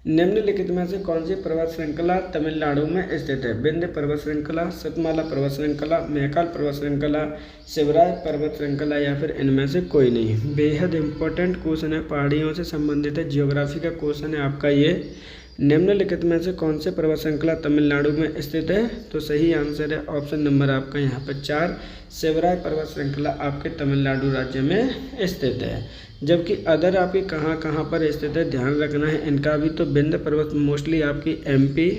निम्नलिखित में से कौन सी पर्वत श्रृंखला तमिलनाडु में स्थित है। विंध्य पर्वत श्रृंखला, सतमाला पर्वत श्रृंखला, महाकाल पर्वत श्रृंखला, शिवराय पर्वत श्रृंखला या फिर इनमें से कोई नहीं। बेहद इंपॉर्टेंट क्वेश्चन है, पहाड़ियों से संबंधित है, जियोग्राफी का क्वेश्चन है आपका ये। निम्नलिखित में से कौन से पर्वत श्रृंखला तमिलनाडु में स्थित है, तो सही आंसर है ऑप्शन नंबर आपका यहाँ पर 4, शिवराय पर्वत श्रृंखला आपके तमिलनाडु राज्य में स्थित है। जबकि अदर आपके कहाँ कहाँ पर स्थित है ध्यान रखना है इनका भी। तो विंध्य पर्वत मोस्टली आपकी MP,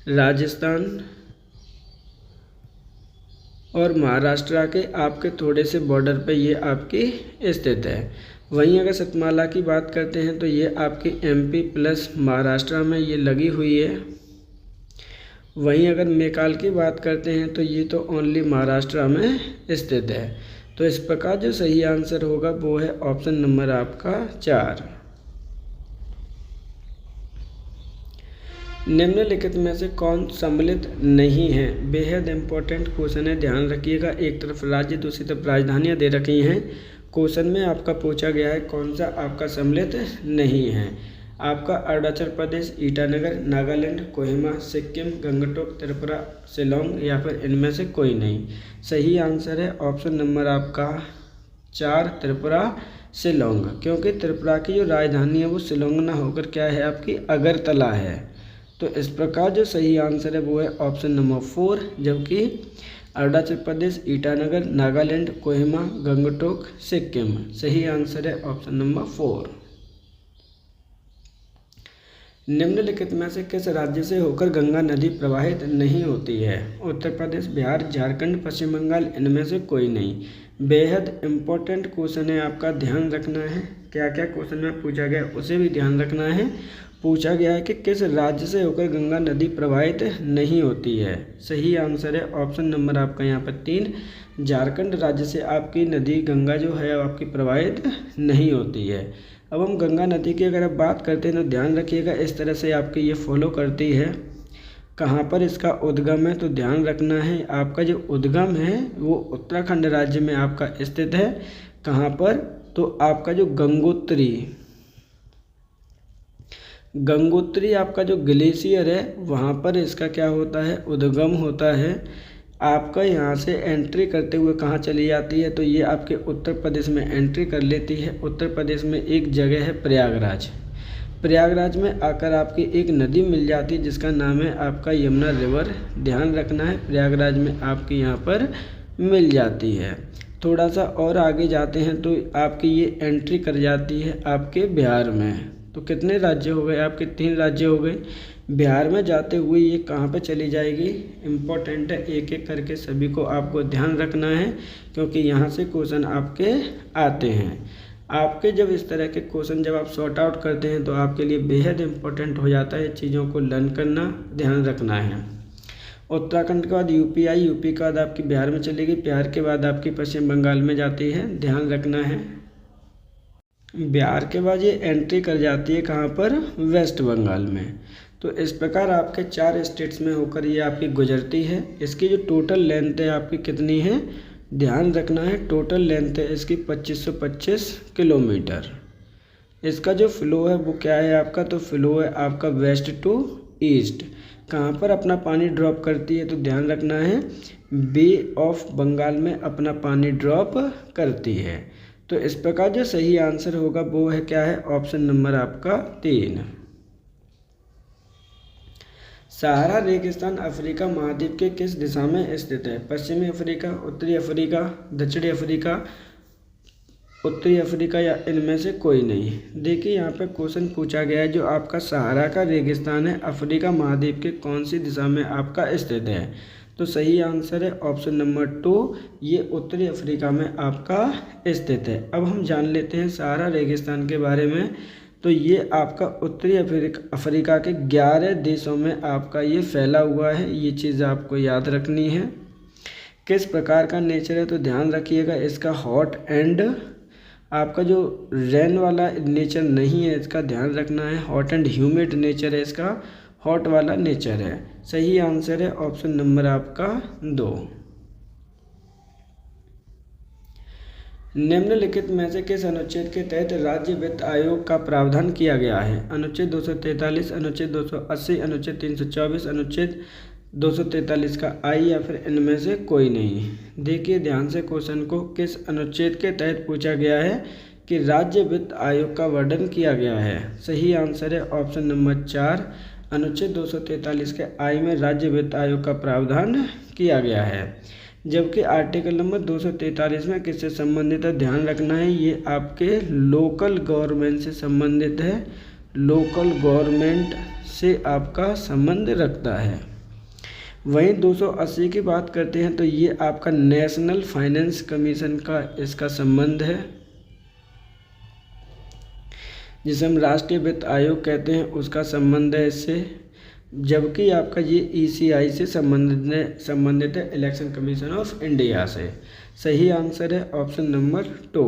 राजस्थान और महाराष्ट्र के आपके थोड़े से बॉर्डर पे ये आपकी स्थित है। वहीं अगर सतमाला की बात करते हैं तो ये आपकी MP प्लस महाराष्ट्र में ये लगी हुई है। वहीं अगर महाकाल की बात करते हैं तो ये तो ओनली महाराष्ट्र में स्थित है। तो इस प्रकार जो सही आंसर होगा वो है ऑप्शन नंबर आपका 4। निम्नलिखित में से कौन सम्मिलित नहीं है? बेहद इंपॉर्टेंट क्वेश्चन है, ध्यान रखिएगा। एक तरफ राज्य, दूसरी तरफ राजधानियाँ दे रखी हैं। क्वेश्चन में आपका पूछा गया है कौन सा आपका सम्मिलित नहीं है। आपका अरुणाचल प्रदेश, ईटानगर, नागालैंड, कोहिमा, सिक्किम, गंगटोक, त्रिपुरा, शिलोंग या फिर इनमें से कोई नहीं। सही आंसर है ऑप्शन नंबर आपका 4 त्रिपुरा, शिलोंग। क्योंकि त्रिपुरा की जो राजधानी है वो शिलोंग ना होकर क्या है आपकी अगरतला है। तो इस प्रकार जो सही आंसर है वो है ऑप्शन नंबर 4, जबकि अरुणाचल प्रदेश, ईटानगर, नागालैंड, कोहिमा, गंगटोक, सिक्किम। सही आंसर है ऑप्शन नंबर 4। निम्नलिखित में से किस राज्य से होकर गंगा नदी प्रवाहित नहीं होती है? उत्तर प्रदेश, बिहार, झारखंड, पश्चिम बंगाल, इनमें से कोई नहीं। बेहद इम्पोर्टेंट क्वेश्चन है, आपका ध्यान रखना है। क्या क्या क्वेश्चन में पूछा गया उसे भी ध्यान रखना है। पूछा गया है कि किस राज्य से होकर गंगा नदी प्रवाहित नहीं होती है? सही आंसर है ऑप्शन नंबर आपका यहाँ पर 3, झारखंड राज्य से आपकी नदी गंगा जो है आपकी प्रवाहित नहीं होती है। अब हम गंगा नदी की अगर आप बात करते हैं तो ध्यान रखिएगा, इस तरह से आपकी ये फॉलो करती है। कहाँ पर इसका उद्गम है तो ध्यान रखना है, आपका जो उद्गम है वो उत्तराखंड राज्य में आपका स्थित है। कहाँ पर? तो आपका जो गंगोत्री आपका जो ग्लेशियर है वहाँ पर इसका क्या होता है उद्गम होता है। आपका यहाँ से एंट्री करते हुए कहाँ चली जाती है? तो ये आपके उत्तर प्रदेश में एंट्री कर लेती है। उत्तर प्रदेश में एक जगह है प्रयागराज। प्रयागराज में आकर आपकी एक नदी मिल जाती है जिसका नाम है आपका यमुना रिवर। ध्यान रखना है, प्रयागराज में आपकी यहाँ पर मिल जाती है। थोड़ा सा और आगे जाते हैं तो आपकी ये एंट्री कर जाती है आपके बिहार में। तो कितने राज्य हो गए आपके? 3 राज्य हो गए। बिहार में जाते हुए ये कहाँ पे चली जाएगी? इम्पोर्टेंट है, एक एक करके सभी को आपको ध्यान रखना है क्योंकि यहाँ से क्वेश्चन आपके आते हैं। आपके जब इस तरह के क्वेश्चन जब आप सॉर्ट आउट करते हैं तो आपके लिए बेहद इंपॉर्टेंट हो जाता है चीज़ों को लर्न करना, ध्यान रखना है। उत्तराखंड के बाद यूपी आई, यूपी के बाद आपकी बिहार में चलेगी, बिहार के बाद आपकी पश्चिम बंगाल में जाती है, ध्यान रखना है। बिहार के बाद ये एंट्री कर जाती है कहाँ पर? वेस्ट बंगाल में। तो इस प्रकार आपके 4 स्टेट्स में होकर ये आपकी गुजरती है। इसकी जो टोटल लेंथ है आपकी कितनी है? ध्यान रखना है, टोटल लेंथ है इसकी 2525 किलोमीटर। इसका जो फ्लो है वो क्या है आपका? तो फ्लो है आपका वेस्ट टू ईस्ट। कहाँ पर अपना पानी ड्रॉप करती है? तो ध्यान रखना है, बे ऑफ बंगाल में अपना पानी ड्रॉप करती है। तो इस प्रकार जो सही आंसर होगा वो है क्या है? ऑप्शन नंबर आपका 3। सहारा रेगिस्तान अफ्रीका महाद्वीप के किस दिशा में स्थित है? पश्चिमी अफ्रीका, उत्तरी अफ्रीका, दक्षिणी अफ्रीका, उत्तरी अफ्रीका या इनमें से कोई नहीं। देखिए यहाँ पे क्वेश्चन पूछा गया है जो आपका सहारा का रेगिस्तान है अफ्रीका महाद्वीप के कौन सी दिशा में आपका स्थित है? तो सही आंसर है ऑप्शन नंबर 2, ये उत्तरी अफ्रीका में आपका स्थित है। अब हम जान लेते हैं सहारा रेगिस्तान के बारे में। तो ये आपका उत्तरी अफ्रीका के 11 देशों में आपका ये फैला हुआ है, ये चीज़ आपको याद रखनी है। किस प्रकार का नेचर है? तो ध्यान रखिएगा, इसका हॉट एंड आपका जो रेन वाला नेचर नहीं है, इसका ध्यान रखना है। हॉट एंड ह्यूमिड नेचर है इसका, हॉट वाला नेचर है। सही आंसर है ऑप्शन नंबर आपका 2। निम्नलिखित में से किस अनुच्छेद के तहत राज्य वित्त आयोग का प्रावधान किया गया है? अनुच्छेद 243, अनुच्छेद 280, अनुच्छेद 324, अनुच्छेद 243 का आई या फिर इनमें से कोई नहीं। देखिए ध्यान से क्वेश्चन को, किस अनुच्छेद के तहत पूछा गया है कि राज्य वित्त आयोग का वर्णन किया गया है? सही आंसर है ऑप्शन नंबर 4, अनुच्छेद 243 के आई में राज्य वित्त आयोग का प्रावधान किया गया है। जबकि आर्टिकल नंबर 243 में किससे संबंधित है? ध्यान रखना है, ये आपके लोकल गवर्नमेंट से संबंधित है, लोकल गवर्नमेंट से आपका संबंध रखता है। वहीं 280 की बात करते हैं तो ये आपका नेशनल फाइनेंस कमीशन का इसका संबंध है, जिसे हम राष्ट्रीय वित्त आयोग कहते हैं, उसका संबंध है इससे। जबकि आपका ये ECI से संबंधित है, इलेक्शन कमीशन ऑफ इंडिया से। सही आंसर है ऑप्शन नंबर 2।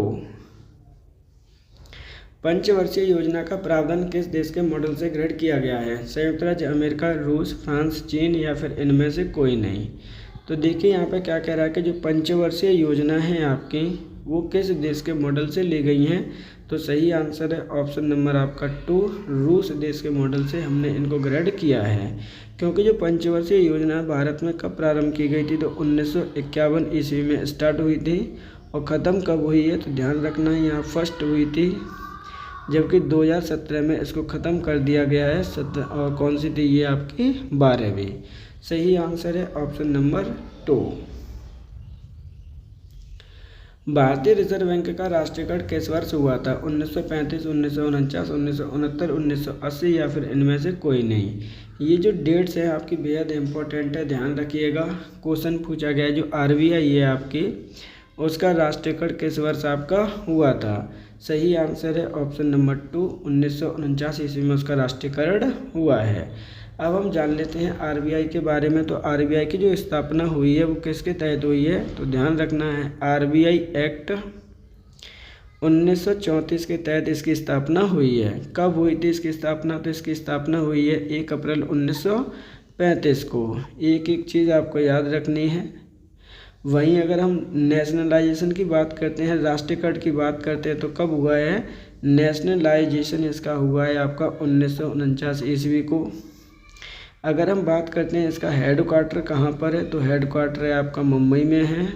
पंचवर्षीय योजना का प्रावधान किस देश के मॉडल से ग्रहण किया गया है? संयुक्त राज्य अमेरिका, रूस, फ्रांस, चीन या फिर इनमें से कोई नहीं। तो देखिए यहाँ पे क्या कह रहा है कि जो पंचवर्षीय योजना है आपकी वो किस देश के मॉडल से ली गई हैं? तो सही आंसर है ऑप्शन नंबर आपका 2, रूस देश के मॉडल से हमने इनको ग्रहण किया है। क्योंकि जो पंचवर्षीय योजना भारत में कब प्रारंभ की गई थी? तो 1951 ईस्वी में स्टार्ट हुई थी। और ख़त्म कब हुई है? तो ध्यान रखना है यहाँ फर्स्ट हुई थी, जबकि 2017 में इसको ख़त्म कर दिया गया है। और कौन सी थी ये आपकी? 12वीं। सही आंसर है ऑप्शन नंबर 2। भारतीय रिजर्व बैंक का राष्ट्रीयकरण किस वर्ष हुआ था? 1935, 1949, 1969, 1980 या फिर इनमें से कोई नहीं। ये जो डेट्स हैं आपकी बेहद इंपॉर्टेंट है, ध्यान रखिएगा। क्वेश्चन पूछा गया है जो RBI है आपकी, उसका राष्ट्रीयकरण किस वर्ष आपका हुआ था? सही आंसर है ऑप्शन नंबर 2, 1949 ईस्वी में उसका राष्ट्रीयकरण हुआ है। अब हम जान लेते हैं RBI के बारे में। तो RBI की जो स्थापना हुई है वो किसके तहत हुई है? तो ध्यान रखना है RBI एक्ट 1934 के तहत इसकी स्थापना हुई है। कब हुई थी इसकी स्थापना? तो इसकी स्थापना हुई है 1 अप्रैल 1935 को। एक एक चीज़ आपको याद रखनी है। वहीं अगर हम नेशनलाइजेशन की बात करते हैं, राष्ट्रीयकरण की बात करते हैं, तो कब हुआ है नेशनलाइजेशन? इसका हुआ है आपका 1949 ईस्वी को। अगर हम बात करते हैं इसका हेड क्वार्टर कहाँ पर है, तो हेड क्वार्टर है आपका मुंबई में है।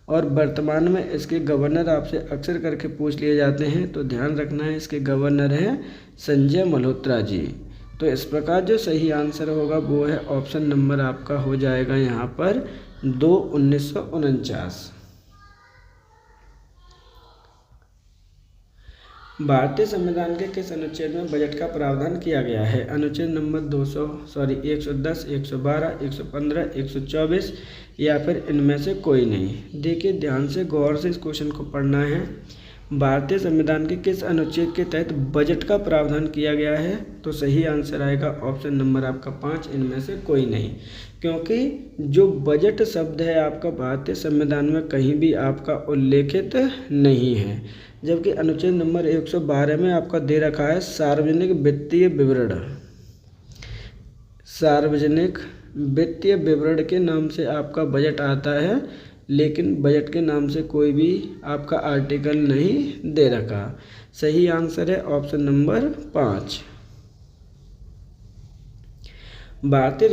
और वर्तमान में इसके गवर्नर आपसे अक्सर करके पूछ लिए जाते हैं, तो ध्यान रखना है इसके गवर्नर हैं संजय मल्होत्रा जी। तो इस प्रकार जो सही आंसर होगा वो है ऑप्शन नंबर आपका हो जाएगा यहाँ पर 2, 1949। भारतीय संविधान के किस अनुच्छेद में बजट का प्रावधान किया गया है? अनुच्छेद नंबर 110, 112, 115, 124 या फिर इनमें से कोई नहीं। देखिए ध्यान से गौर से इस क्वेश्चन को पढ़ना है। भारतीय संविधान के किस अनुच्छेद के तहत बजट का प्रावधान किया गया है? तो सही आंसर आएगा ऑप्शन नंबर आपका 5, इनमें से कोई नहीं। क्योंकि जो बजट शब्द है आपका भारतीय संविधान में कहीं भी आपका उल्लेखित नहीं है, जबकि अनुच्छेद नंबर 112 में आपका दे रखा है सार्वजनिक वित्तीय विवरण। सार्वजनिक वित्तीय विवरण के नाम से आपका बजट आता है, लेकिन बजट के नाम से कोई भी आपका आर्टिकल नहीं दे रखा। सही आंसर है ऑप्शन नंबर 5। भारतीय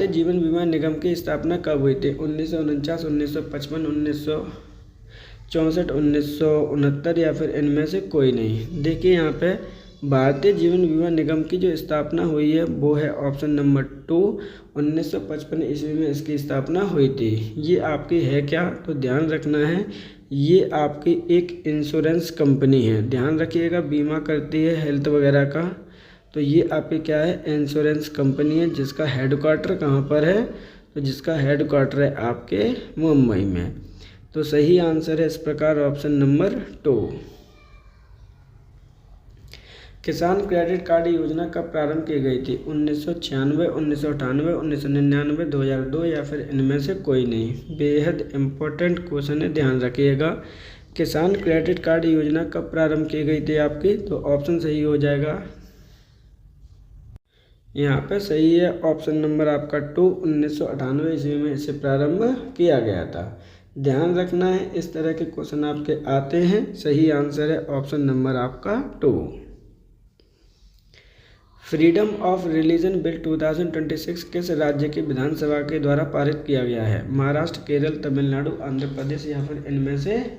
जीवन बीमा निगम की स्थापना कब हुई थी? 1949, 1955, 1964, 1969 या फिर इनमें से कोई नहीं। देखिए यहाँ पे भारतीय जीवन बीमा निगम की जो स्थापना हुई है वो है ऑप्शन नंबर 2, 1955 ईस्वी में इसकी स्थापना हुई थी। ये आपकी है क्या? तो ध्यान रखना है ये आपकी एक इंश्योरेंस कंपनी है। ध्यान रखिएगा, बीमा करती है हेल्थ वगैरह का। तो ये आपकी क्या है? इंश्योरेंस कंपनी है, जिसका हेडक्वार्टर कहाँ पर है? तो जिसका हेडक्वार्टर है आपके मुंबई में। तो सही आंसर है इस प्रकार ऑप्शन नंबर 2। किसान क्रेडिट कार्ड योजना कब प्रारंभ की गई थी? 1996, 1998, 1999, 2002 या फिर इनमें से कोई नहीं। बेहद इम्पोर्टेंट क्वेश्चन है, ध्यान रखिएगा। किसान क्रेडिट कार्ड योजना कब प्रारंभ की गई थी आपकी? तो ऑप्शन सही हो जाएगा यहाँ पे सही है ऑप्शन नंबर आपका 2, 1998 ईस्वी में इसे प्रारंभ किया गया था। ध्यान रखना है इस तरह के क्वेश्चन आपके आते हैं। सही आंसर है ऑप्शन नंबर आपका 2। फ्रीडम ऑफ रिलीजन बिल 2026 किस राज्य की विधानसभा के द्वारा पारित किया गया है? महाराष्ट्र, केरल, तमिलनाडु, आंध्र प्रदेश या फिर इनमें से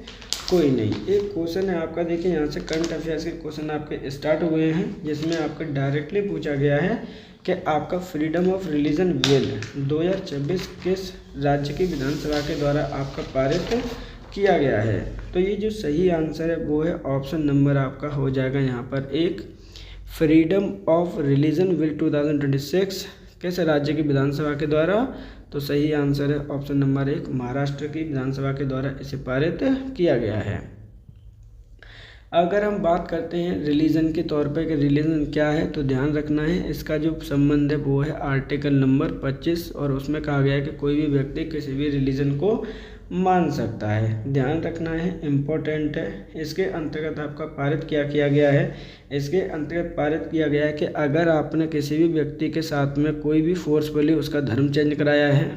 कोई नहीं। एक क्वेश्चन है आपका, देखिए यहाँ से करंट अफेयर्स के क्वेश्चन आपके स्टार्ट हुए हैं, जिसमें आपका डायरेक्टली पूछा गया है कि आपका फ्रीडम ऑफ रिलीजन बिल 2026 किस राज्य की विधानसभा के द्वारा आपका पारित किया गया है? तो ये जो सही आंसर है वो है ऑप्शन नंबर आपका हो जाएगा यहाँ पर 1, फ्रीडम ऑफ रिलीजन बिल 2026 किस राज्य की विधानसभा के द्वारा? तो सही आंसर है ऑप्शन नंबर 1, महाराष्ट्र की विधानसभा के द्वारा इसे पारित किया गया है। अगर हम बात करते हैं रिलीजन के तौर पे कि रिलीजन क्या है, तो ध्यान रखना है इसका जो संबंध है वो है आर्टिकल नंबर 25, और उसमें कहा गया है कि कोई भी व्यक्ति किसी भी रिलीजन को मान सकता है। ध्यान रखना है, इम्पोर्टेंट है। इसके अंतर्गत आपका पारित क्या किया गया है, इसके अंतर्गत पारित किया गया है कि अगर आपने किसी भी व्यक्ति के साथ में कोई भी फोर्सफुली उसका धर्म चेंज कराया है,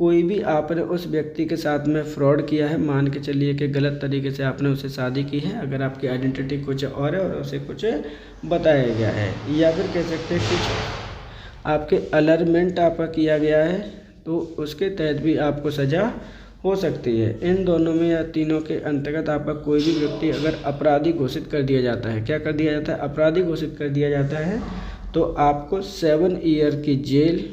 कोई भी आपने उस व्यक्ति के साथ में फ्रॉड किया है, मान के चलिए कि गलत तरीके से आपने उससे शादी की है, अगर आपकी आइडेंटिटी कुछ और है और उसे कुछ बताया गया है, या फिर कह सकते हैं कुछ आपके अलरमेंट आपका किया गया है, तो उसके तहत भी आपको सज़ा हो सकती है। इन दोनों में या तीनों के अंतर्गत आपका कोई भी व्यक्ति अगर अपराधी घोषित कर दिया जाता है, क्या कर दिया जाता है, अपराधी घोषित कर दिया जाता है, तो आपको 7 ईयर की जेल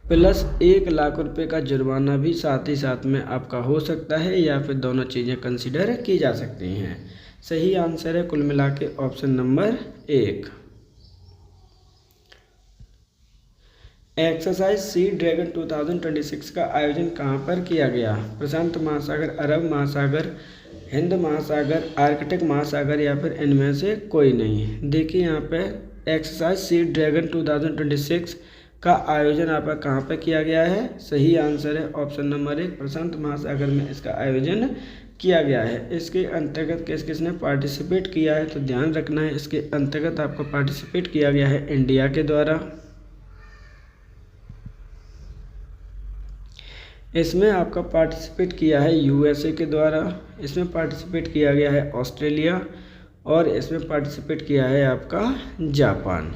प्लस 1 लाख रुपए का जुर्माना भी साथ ही साथ में आपका हो सकता है, या फिर दोनों चीज़ें कंसीडर की जा सकती हैं। सही आंसर है कुल मिला के option number 1। Exercise sea dragon 2026 का आयोजन कहाँ पर किया गया? प्रशांत महासागर, अरब महासागर, हिंद महासागर, आर्कटिक महासागर, या फिर इनमें से कोई नहीं। देखिए यहाँ पे एक्सरसाइज सी ड्रैगन 2026 का आयोजन आपका कहाँ पे किया गया है? सही आंसर है ऑप्शन नंबर 1, प्रशांत महासागर में इसका आयोजन किया गया है। इसके अंतर्गत किस किसने पार्टिसिपेट किया है? तो ध्यान रखना है, इसके अंतर्गत आपको पार्टिसिपेट किया गया है इंडिया के द्वारा, इसमें आपका पार्टिसिपेट किया है यूएसए के द्वारा, इसमें पार्टिसिपेट किया गया है ऑस्ट्रेलिया, और इसमें पार्टिसिपेट किया है आपका जापान।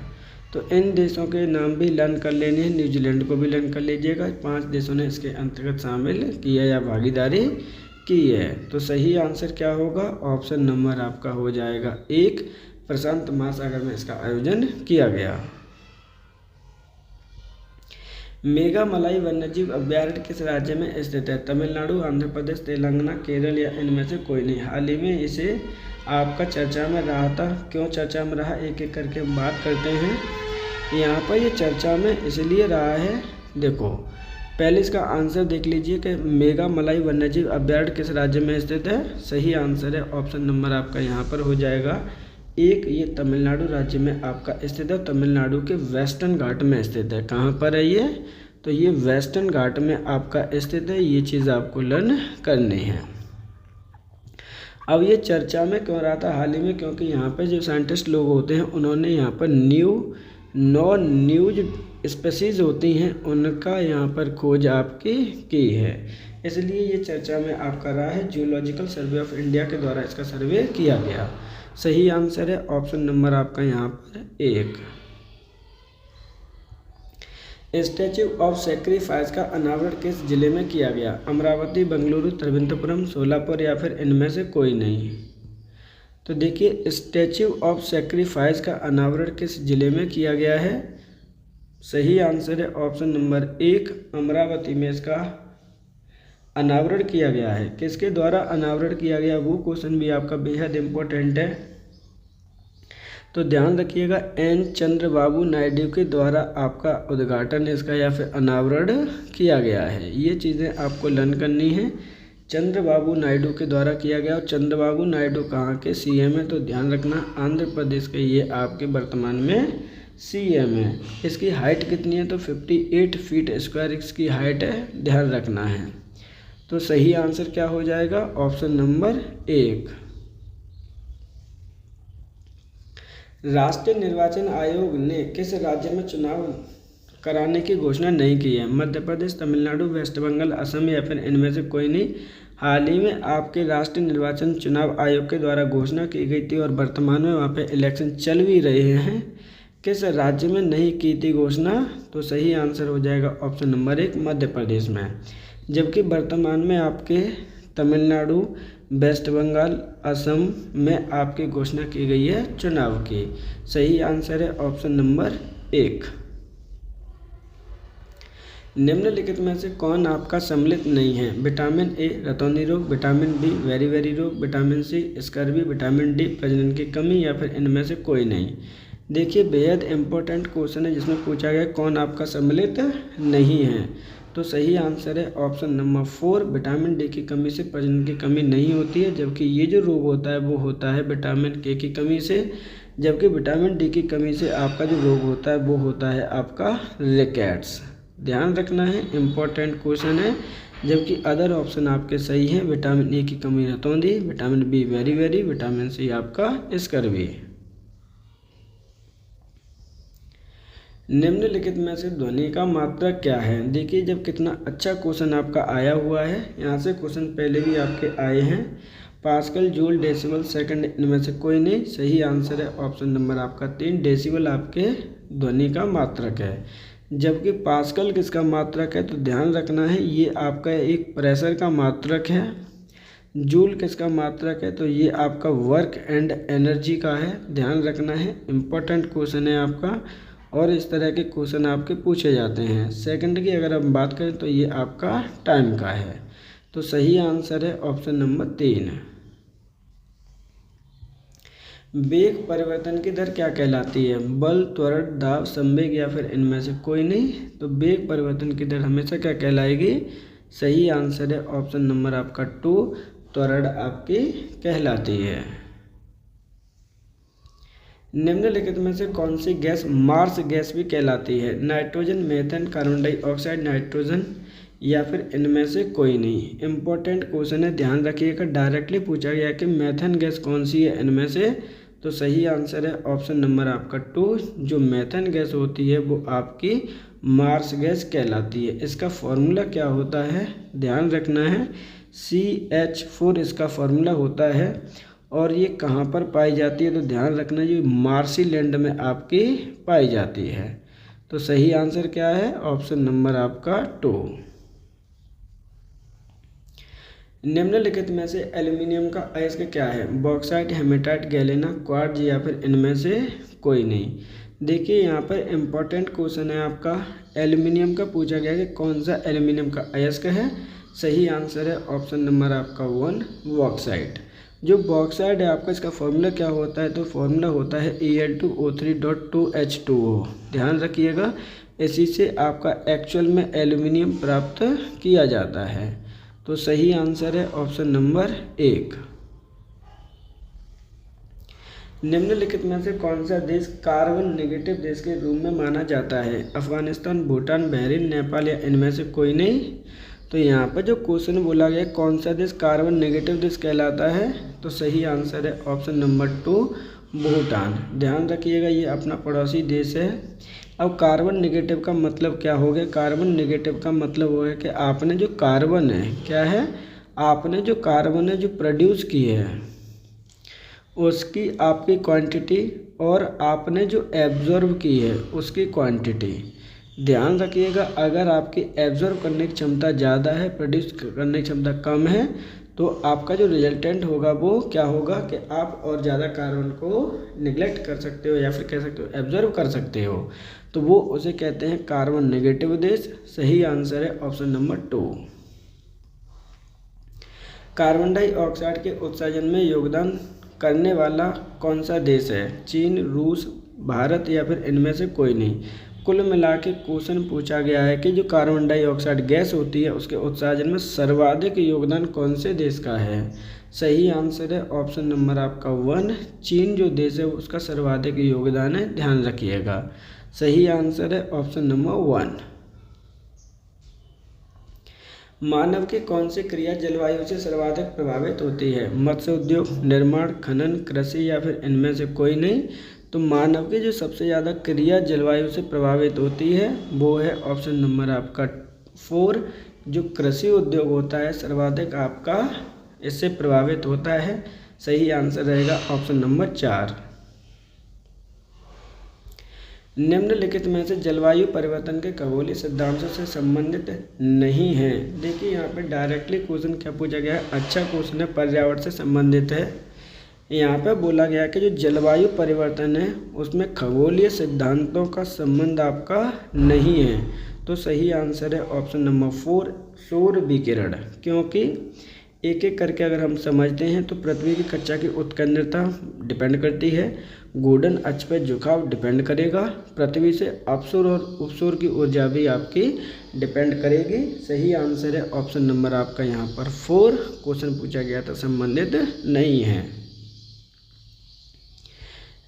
तो इन देशों के नाम भी लर्न कर लेने हैं, न्यूजीलैंड को भी लर्न कर लीजिएगा। 5 देशों ने इसके अंतर्गत शामिल किया या भागीदारी की है। तो सही आंसर क्या होगा? ऑप्शन नंबर आपका हो जाएगा 1, प्रशांत महासागर में इसका आयोजन किया गया। मेघामलाई वन्यजीव अभ्यारण्य किस राज्य में स्थित है? तमिलनाडु, आंध्र प्रदेश, तेलंगाना, केरल, या इनमें से कोई नहीं। हाल ही में इसे आपका चर्चा में रहा था। क्यों चर्चा में रहा, एक एक करके हम बात करते हैं। यहाँ पर ये चर्चा में इसलिए रहा है, देखो पहले इसका आंसर देख लीजिए कि मेघामलाई वन्यजीव अभ्यारण्य किस राज्य में स्थित है। सही आंसर है ऑप्शन नंबर आपका यहाँ पर हो जाएगा 1, ये तमिलनाडु राज्य में आपका स्थित है। तमिलनाडु के वेस्टर्न घाट में स्थित है। कहाँ पर है ये? तो ये वेस्टर्न घाट में आपका स्थित है। ये चीज़ आपको लर्न करनी है। अब ये चर्चा में क्यों रहा था हाल ही में? क्योंकि यहाँ पे जो साइंटिस्ट लोग होते हैं उन्होंने यहाँ पर न्यूज स्पीसीज होती हैं उनका यहाँ पर खोज आपकी की है, इसलिए ये चर्चा में आपका रहा है। जियोलॉजिकल सर्वे ऑफ इंडिया के द्वारा इसका सर्वे किया गया। सही आंसर है ऑप्शन नंबर आपका यहाँ पर 1। स्टैच्यू ऑफ सेक्रीफाइस का अनावरण किस जिले में किया गया? अमरावती, बेंगलुरु, तिरुवनंतपुरम, सोलापुर, या फिर इनमें से कोई नहीं। तो देखिए स्टैच्यू ऑफ सेक्रीफाइस का अनावरण किस जिले में किया गया है? सही आंसर है ऑप्शन नंबर 1, अमरावती में इसका अनावरण किया गया है। किसके द्वारा अनावरण किया गया, वो क्वेश्चन भी आपका बेहद इम्पोर्टेंट है। तो ध्यान रखिएगा, एन चंद्रबाबू नायडू के द्वारा आपका उद्घाटन इसका या फिर अनावरण किया गया है। ये चीज़ें आपको लर्न करनी है। चंद्रबाबू नायडू के द्वारा किया गया। और चंद्रबाबू नायडू कहाँ के सीएम है? तो ध्यान रखना आंध्र प्रदेश के ये आपके वर्तमान में सीएम है। इसकी हाइट कितनी है? तो 58 फीट स्क्वायर इसकी हाइट है, ध्यान रखना है। तो सही आंसर क्या हो जाएगा? Option number 1। राष्ट्रीय निर्वाचन आयोग ने किस राज्य में चुनाव कराने की घोषणा नहीं की है? मध्य प्रदेश, तमिलनाडु, वेस्ट बंगाल, असम, या फिर इनमें से कोई नहीं। हाल ही में आपके राष्ट्रीय निर्वाचन चुनाव आयोग के द्वारा घोषणा की गई थी और वर्तमान में वहाँ पे इलेक्शन चल भी रहे हैं। किस राज्य में नहीं की थी घोषणा? तो सही आंसर हो जाएगा ऑप्शन नंबर 1, मध्य प्रदेश में। जबकि वर्तमान में आपके तमिलनाडु, वेस्ट बंगाल, असम में आपकी घोषणा की गई है चुनाव की। सही आंसर है ऑप्शन नंबर 1। निम्नलिखित में से कौन आपका सम्मिलित नहीं है? विटामिन ए रतौंधी रोग, विटामिन बी वेरी वेरी रोग, vitamin C scurvy, vitamin D प्रजनन की कमी, या फिर इनमें से कोई नहीं। देखिए बेहद इम्पोर्टेंट क्वेश्चन है जिसमें पूछा गया कौन आपका सम्मिलित नहीं है। तो सही आंसर है ऑप्शन नंबर 4, विटामिन डी की कमी से प्रजनन की कमी नहीं होती है। जबकि ये जो रोग होता है वो होता है विटामिन के की कमी से, जबकि विटामिन डी की कमी से आपका जो रोग होता है वो होता है आपका रिकेट्स। ध्यान रखना है, इम्पोर्टेंट क्वेश्चन है। जबकि अदर ऑप्शन आपके सही हैं। विटामिन ए की कमी रतौंधी, विटामिन बी वेरी वेरी, विटामिन सी आपका स्कर्वी। निम्नलिखित में से ध्वनि का मात्रक क्या है। देखिए जब कितना अच्छा क्वेश्चन आपका आया हुआ है। यहाँ से क्वेश्चन पहले भी आपके आए हैं। पास्कल, जूल, डेसिबल, सेकंड, इनमें से कोई नहीं। सही आंसर है ऑप्शन नंबर आपका 3, डेसिबल आपके ध्वनि का मात्रक है। जबकि पास्कल किसका मात्रक है, तो ध्यान रखना है ये आपका एक प्रेशर का मात्रक है। जूल किसका मात्रक है, तो ये आपका वर्क एंड एनर्जी का है। ध्यान रखना है, इम्पोर्टेंट क्वेश्चन है आपका और इस तरह के क्वेश्चन आपके पूछे जाते हैं। सेकंड की अगर हम बात करें तो ये आपका टाइम का है। तो सही आंसर है ऑप्शन नंबर 3। वेग परिवर्तन की दर क्या कहलाती है। बल, त्वरण, दाब, संवेग या फिर इनमें से कोई नहीं। तो वेग परिवर्तन की दर हमेशा क्या कहलाएगी। सही आंसर है ऑप्शन नंबर आपका 2, त्वरण आपकी कहलाती है। निम्नलिखित में से कौन सी गैस मार्स गैस भी कहलाती है। Nitrogen, methane, carbon dioxide, nitrogen या फिर इनमें से कोई नहीं। इम्पोर्टेंट क्वेश्चन है, ध्यान रखिएगा। डायरेक्टली पूछा गया कि मीथेन गैस कौन सी है इनमें से। तो सही आंसर है ऑप्शन नंबर आपका 2, जो मीथेन गैस होती है वो आपकी मार्स गैस कहलाती है। इसका फॉर्मूला क्या होता है, ध्यान रखना है। CH4 इसका फॉर्मूला होता है। और ये कहाँ पर पाई जाती है, तो ध्यान रखना ये मार्सी लैंड में आपकी पाई जाती है। तो सही आंसर क्या है, ऑप्शन नंबर आपका 2। निम्नलिखित में से एल्यूमिनियम का अयस्क क्या है। बॉक्साइट, हेमेटाइट, गैलेना, क्वार्ट्ज या फिर इनमें से कोई नहीं। देखिए यहाँ पर इम्पोर्टेंट क्वेश्चन है आपका। एल्यूमिनियम का पूछा गया कि कौन सा एल्यूमिनियम का अयस्क है। सही आंसर है ऑप्शन नंबर आपका 1, बॉक्साइट। जो बॉक्साइड है आपका, इसका फॉर्मूला क्या होता है, तो फॉर्मूला होता है Al2O3.2H2O। ध्यान रखिएगा, इसी से आपका एक्चुअल में एल्यूमिनियम प्राप्त किया जाता है। तो सही आंसर है ऑप्शन नंबर 1। निम्नलिखित में से कौन सा देश कार्बन नेगेटिव देश के रूप में माना जाता है। अफगानिस्तान, भूटान, बहरीन, नेपाल या इनमें से कोई नहीं। तो यहाँ पर जो क्वेश्चन बोला गया कौन सा देश कार्बन नेगेटिव देश कहलाता है, तो सही आंसर है ऑप्शन नंबर 2, भूटान। ध्यान रखिएगा ये अपना पड़ोसी देश है। अब कार्बन नेगेटिव का मतलब क्या हो गया। कार्बन नेगेटिव का मतलब वो है कि आपने जो कार्बन है, क्या है, आपने जो कार्बन है जो प्रोड्यूस की है उसकी आपकी क्वांटिटी और आपने जो एब्जॉर्ब की है उसकी क्वांटिटी। ध्यान रखिएगा, अगर आपकी एब्जॉर्ब करने की क्षमता ज़्यादा है, प्रोड्यूस करने की क्षमता कम है, तो आपका जो रिजल्टेंट होगा वो क्या होगा कि आप और ज़्यादा कार्बन को निगलेक्ट कर सकते हो या फिर कह सकते हो एब्जॉर्ब कर सकते हो। तो वो उसे कहते हैं कार्बन नेगेटिव देश। सही आंसर है ऑप्शन नंबर 2। कार्बन डाइऑक्साइड के उत्सर्जन में योगदान करने वाला कौन सा देश है। चीन, रूस, भारत या फिर इनमें से कोई नहीं। कुल मिला के क्वेश्चन पूछा गया है कि जो कार्बन डाइऑक्साइड गैस होती है उसके उत्सर्जन में सर्वाधिक योगदान कौन से देश का है। सही आंसर है ऑप्शन नंबर आपका 1, चीन जो देश है उसका सर्वाधिक योगदान है। ध्यान रखिएगा, सही आंसर है ऑप्शन नंबर 1। मानव की कौन सी क्रिया जलवायु से सर्वाधिक प्रभावित होती है। मत्स्य उद्योग, निर्माण, खनन, कृषि या फिर इनमें से कोई नहीं। तो मानव की जो सबसे ज़्यादा क्रिया जलवायु से प्रभावित होती है वो है ऑप्शन नंबर आपका 4, जो कृषि उद्योग होता है सर्वाधिक आपका इससे प्रभावित होता है। सही आंसर रहेगा ऑप्शन नंबर 4। निम्नलिखित में से जलवायु परिवर्तन के खगोलीय सिद्धांतों से संबंधित नहीं है। देखिए यहाँ पे डायरेक्टली क्वेश्चन क्या पूछा गया है, अच्छा क्वेश्चन है, पर्यावरण से संबंधित है। यहाँ पे बोला गया कि जो जलवायु परिवर्तन है उसमें खगोलीय सिद्धांतों का संबंध आपका नहीं है। तो सही आंसर है ऑप्शन नंबर 4, सौर विकिरण। क्योंकि एक एक करके अगर हम समझते हैं तो पृथ्वी की कक्षा की उत्केंद्रता डिपेंड करती है, गोल्डन अक्ष पर झुकाव डिपेंड करेगा, पृथ्वी से अपसूर और उपसूर की ऊर्जा भी आपकी डिपेंड करेगी। सही आंसर है ऑप्शन नंबर आपका यहाँ पर 4, क्वेश्चन पूछा गया था संबंधित नहीं है।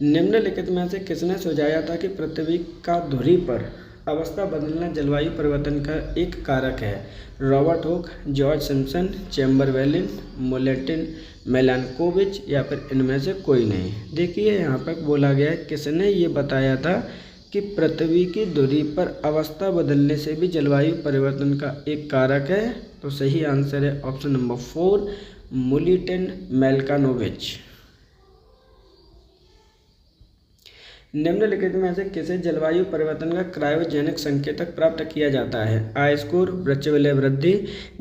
निम्नलिखित में से किसने सुझाया था कि पृथ्वी का धुरी पर अवस्था बदलना जलवायु परिवर्तन का एक कारक है? Robert Hooke, George Simpson, Chamberlain, Moulton, Milankovitch या फिर इनमें से कोई नहीं। देखिए यहाँ पर बोला गया है किसने ये बताया था कि पृथ्वी की धुरी पर अवस्था बदलने से भी जलवायु परिवर्तन का एक कारक है। तो सही आंसर है ऑप्शन नंबर 4, मोलिटन मेलानकोविच। निम्नलिखित में से किसे जलवायु परिवर्तन का क्रायोजेनिक संकेतक प्राप्त किया जाता है? आयस्कोर, वृक्षवलय वृद्धि,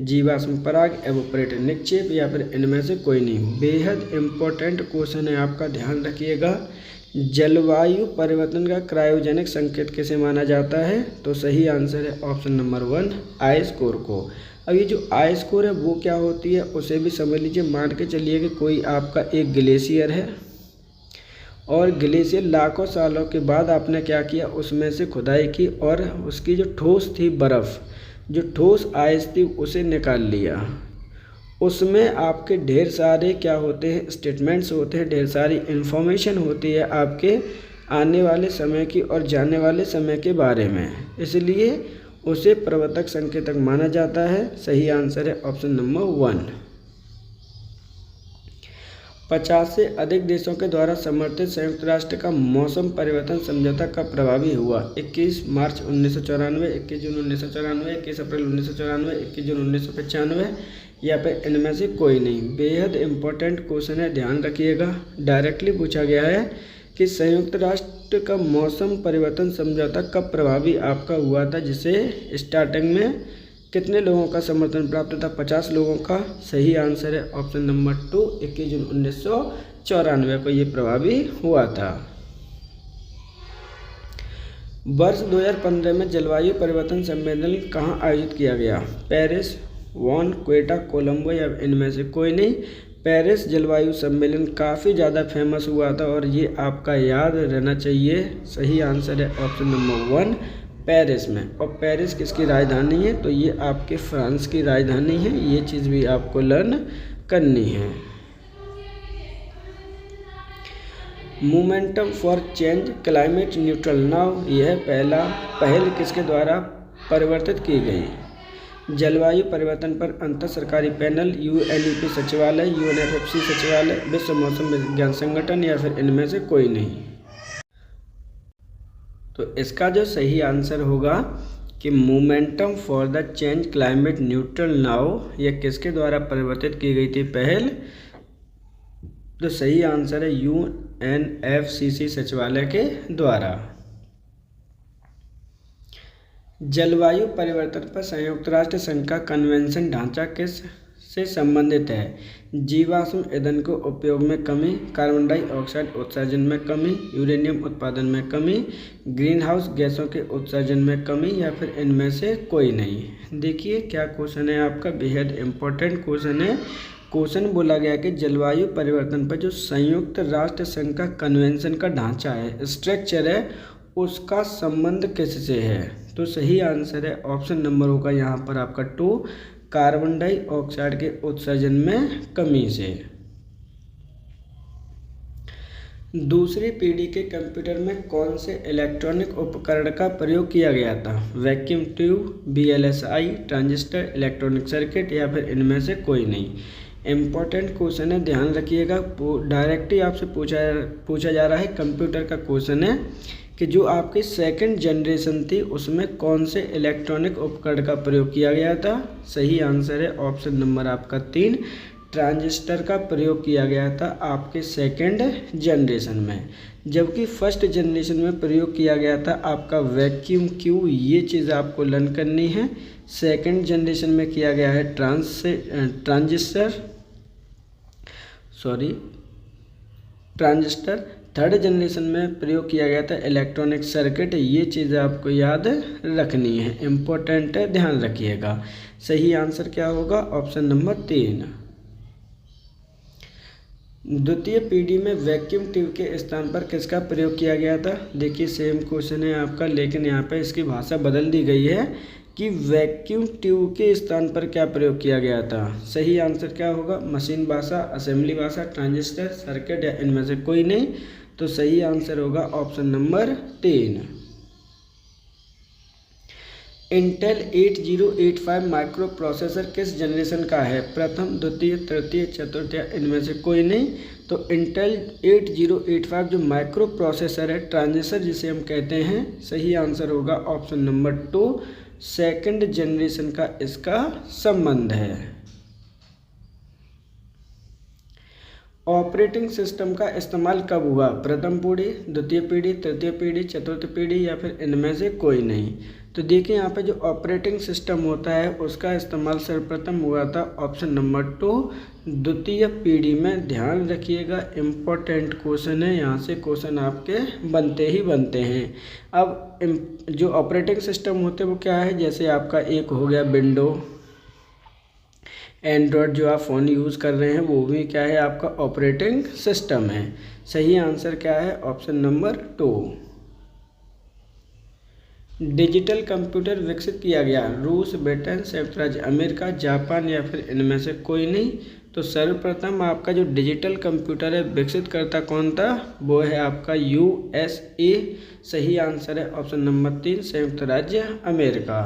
जीवाश्म पराग, एवोपरेटर निक्षेप या फिर इनमें से कोई नहीं। बेहद इंपॉर्टेंट क्वेश्चन है, आपका ध्यान रखिएगा। जलवायु परिवर्तन का क्रायोजेनिक संकेत किसे माना जाता है? तो सही आंसर है ऑप्शन नंबर 1, आयस्कोर को। अब ये जो आयस्कोर है वो क्या होती है उसे भी समझ लीजिए। मान के चलिए कि कोई आपका एक ग्लेशियर है और ग्लेशियर लाखों सालों के बाद आपने क्या किया, उसमें से खुदाई की और उसकी जो ठोस थी बर्फ़, जो ठोस आइस थी उसे निकाल लिया। उसमें आपके ढेर सारे क्या होते हैं, स्टेटमेंट्स होते हैं, ढेर सारी इन्फॉर्मेशन होती है आपके आने वाले समय की और जाने वाले समय के बारे में, इसलिए उसे प्रवर्तक संकेतक माना जाता है। सही आंसर है ऑप्शन नंबर 1। 50 से अधिक देशों के द्वारा समर्थित संयुक्त राष्ट्र का मौसम परिवर्तन समझौता कब प्रभावी हुआ? 21 मार्च 1994, 21 जून 1994, 21 अप्रैल 1994, 21 जून 1995 या फिर इनमें से कोई नहीं। बेहद इंपॉर्टेंट क्वेश्चन है, ध्यान रखिएगा। डायरेक्टली पूछा गया है कि संयुक्त राष्ट्र का मौसम परिवर्तन समझौता कब प्रभावी आपका हुआ था, जिसे स्टार्टिंग में कितने लोगों का समर्थन प्राप्त था? 50 लोगों का। सही आंसर है ऑप्शन नंबर 2, 21 जून 1994 को ये प्रभावी हुआ था। वर्ष 2015 में जलवायु परिवर्तन सम्मेलन कहाँ आयोजित किया गया? पेरिस, वॉन, क्वेटा, कोलंबो या इनमें से कोई नहीं। पेरिस जलवायु सम्मेलन काफ़ी ज़्यादा फेमस हुआ था और ये आपका याद रहना चाहिए। सही आंसर है ऑप्शन नंबर 1, पेरिस में। और पेरिस किसकी राजधानी है? तो ये आपके फ्रांस की राजधानी है। ये चीज़ भी आपको लर्न करनी है। Momentum for change climate neutral now, यह पहल किसके द्वारा परिवर्तित की गई? जलवायु परिवर्तन पर अंतर सरकारी पैनल, UNEP सचिवालय, UNFCCC सचिवालय, विश्व मौसम विज्ञान संगठन या फिर इनमें से कोई नहीं। तो इसका जो सही आंसर होगा कि momentum for the change climate neutral now, यह किसके द्वारा परिवर्तित की गई थी पहल? तो सही आंसर है UNFCCC सचिवालय के द्वारा। जलवायु परिवर्तन पर संयुक्त राष्ट्र संघ का कन्वेंशन ढांचा किस से संबंधित है? जीवाश्म ईंधन को उपयोग में कमी, कार्बन डाइऑक्साइड उत्सर्जन में कमी, यूरेनियम उत्पादन में कमी, ग्रीन हाउस गैसों के उत्सर्जन में कमी या फिर इनमें से कोई नहीं। देखिए क्या क्वेश्चन है आपका, बेहद इंपॉर्टेंट क्वेश्चन है। क्वेश्चन बोला गया कि जलवायु परिवर्तन पर जो संयुक्त राष्ट्र संघ का कन्वेंशन का ढांचा है, स्ट्रक्चर है, उसका संबंध किससे है? तो सही आंसर है ऑप्शन नंबर होगा यहाँ पर आपका 2, कार्बन डाइऑक्साइड के उत्सर्जन में कमी से। दूसरी पीढ़ी के कंप्यूटर में कौन से इलेक्ट्रॉनिक उपकरण का प्रयोग किया गया था? Vacuum tube, VLSI, transistor, electronic circuit या फिर इनमें से कोई नहीं। इम्पॉर्टेंट क्वेश्चन है, ध्यान रखिएगा। डायरेक्टली आपसे पूछा जा रहा है, कंप्यूटर का क्वेश्चन है कि जो आपकी सेकंड जनरेशन थी उसमें कौन से इलेक्ट्रॉनिक उपकरण का प्रयोग किया गया था? सही आंसर है ऑप्शन नंबर आपका 3, ट्रांजिस्टर का प्रयोग किया गया था आपके सेकंड जनरेशन में। जबकि फर्स्ट जनरेशन में प्रयोग किया गया था आपका वैक्यूम ट्यूब। ये चीज़ आपको लर्न करनी है। सेकंड जनरेशन में किया गया है ट्रांजिस्टर। थर्ड जनरेशन में प्रयोग किया गया था इलेक्ट्रॉनिक सर्किट। ये चीज़ आपको याद रखनी है, इम्पोर्टेंट है, ध्यान रखिएगा। सही आंसर क्या होगा? Option number 3। द्वितीय पीढ़ी में वैक्यूम ट्यूब के स्थान पर किसका प्रयोग किया गया था? देखिए सेम क्वेश्चन है आपका, लेकिन यहाँ पे इसकी भाषा बदल दी गई है कि वैक्यूम ट्यूब के स्थान पर क्या प्रयोग किया गया था। सही आंसर क्या होगा? मशीन भाषा, असेंबली भाषा, ट्रांजिस्टर, सर्किट या इनमें से कोई नहीं। तो सही आंसर होगा option number 3। Intel 8085 micro processor किस जनरेशन का है? प्रथम, द्वितीय, तृतीय, चतुर्थ या इनमें से कोई नहीं। तो इंटेल 8085 जो माइक्रो प्रोसेसर है, ट्रांजिस्टर जिसे हम कहते हैं, सही आंसर होगा ऑप्शन नंबर 2, सेकंड जनरेशन का इसका संबंध है। ऑपरेटिंग सिस्टम का इस्तेमाल कब हुआ? प्रथम पीढ़ी, द्वितीय पीढ़ी, तृतीय पीढ़ी, चतुर्थ पीढ़ी या फिर इनमें से कोई नहीं। तो देखिए यहाँ पे जो ऑपरेटिंग सिस्टम होता है उसका इस्तेमाल सर्वप्रथम हुआ था ऑप्शन नंबर 2, द्वितीय पीढ़ी में। ध्यान रखिएगा, इम्पोर्टेंट क्वेश्चन है, यहाँ से क्वेश्चन आपके बनते ही बनते हैं। अब जो ऑपरेटिंग सिस्टम होते हैं वो क्या है? जैसे आपका एक हो गया विंडो, एंड्रॉयड जो आप फ़ोन यूज़ कर रहे हैं वो भी क्या है? आपका ऑपरेटिंग सिस्टम है। सही आंसर क्या है? Option number 2। डिजिटल कंप्यूटर विकसित किया गया? रूस, ब्रिटेन, संयुक्त राज्य अमेरिका, जापान या फिर इनमें से कोई नहीं। तो सर्वप्रथम आपका जो डिजिटल कंप्यूटर है विकसित करता कौन था? वो है आपका USA। सही आंसर है ऑप्शन नंबर 3, संयुक्त राज्य अमेरिका।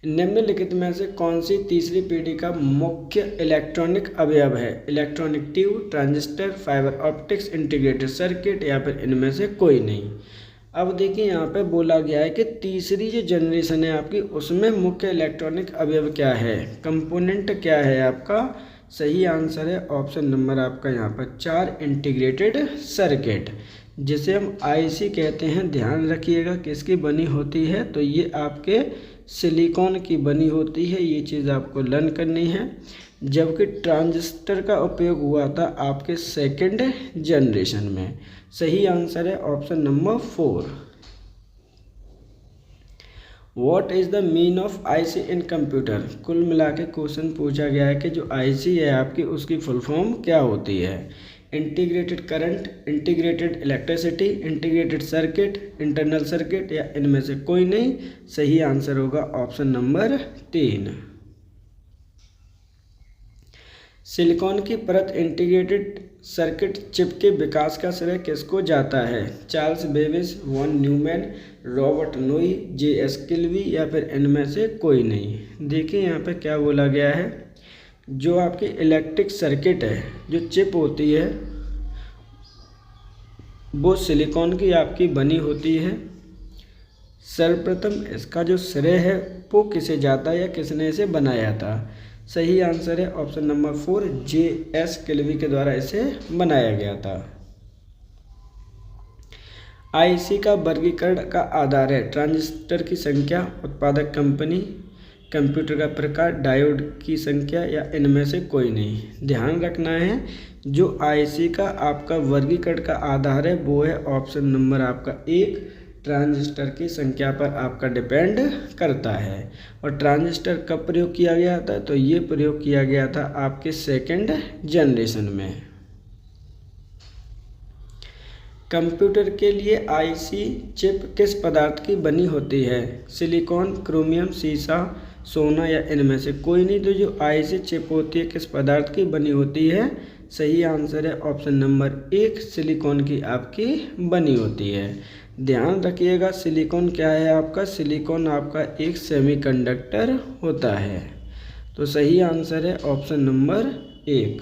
निम्नलिखित में से कौन सी तीसरी पीढ़ी का मुख्य इलेक्ट्रॉनिक अवयव है? Electronic tube, transistor, fibre optics, integrated circuit या फिर इनमें से कोई नहीं। अब देखिए यहाँ पे बोला गया है कि तीसरी जो जनरेशन है आपकी उसमें मुख्य इलेक्ट्रॉनिक अवयव क्या है, कंपोनेंट क्या है आपका? सही आंसर है ऑप्शन नंबर आपका यहाँ पर 4, इंटीग्रेटेड सर्किट, जिसे हम IC कहते हैं। ध्यान रखिएगा किसकी बनी होती है? तो ये आपके सिलिकॉन की बनी होती है, ये चीज़ आपको लर्न करनी है। जबकि ट्रांजिस्टर का उपयोग हुआ था आपके सेकंड जनरेशन में। सही आंसर है option number 4। What is the mean of IC in computer? कुल मिला के क्वेश्चन पूछा गया है कि जो IC है आपकी उसकी फुल फॉर्म क्या होती है? Integrated current, integrated electricity, integrated circuit, internal circuit या इनमें से कोई नहीं। सही आंसर होगा ऑप्शन नंबर 3। सिलिकॉन की परत इंटीग्रेटेड सर्किट चिप के विकास का श्रेय किसको जाता है? Charles Babbage, von Neumann, Robert Noyce, JS Kilby या फिर इनमें से कोई नहीं। देखिए यहाँ पे क्या बोला गया है, जो आपकी इलेक्ट्रिक सर्किट है, जो चिप होती है वो सिलिकॉन की आपकी बनी होती है। सर्वप्रथम इसका जो श्रेय है वो किसे जाता है या किसने इसे बनाया था? सही आंसर है ऑप्शन नंबर 4, JS किल्वी के द्वारा इसे बनाया गया था। IC का वर्गीकरण का आधार है? ट्रांजिस्टर की संख्या, उत्पादक कंपनी, कंप्यूटर का प्रकार, डायोड की संख्या या इनमें से कोई नहीं। ध्यान रखना है जो IC का आपका वर्गीकरण का आधार है वो है ऑप्शन नंबर आपका 1, ट्रांजिस्टर की संख्या पर आपका डिपेंड करता है। और ट्रांजिस्टर कब प्रयोग किया गया था? तो ये प्रयोग किया गया था आपके सेकंड जनरेशन में। कंप्यूटर के लिए IC चिप किस पदार्थ की बनी होती है? सिलिकॉन, क्रोमियम, सीसा, सोना या इनमें से कोई नहीं। तो जो IC चिप होती है किस पदार्थ की बनी होती है? सही आंसर है ऑप्शन नंबर 1, सिलिकॉन की आपकी बनी होती है। ध्यान रखिएगा सिलिकॉन क्या है आपका? सिलिकॉन आपका एक सेमीकंडक्टर होता है। तो सही आंसर है ऑप्शन नंबर 1।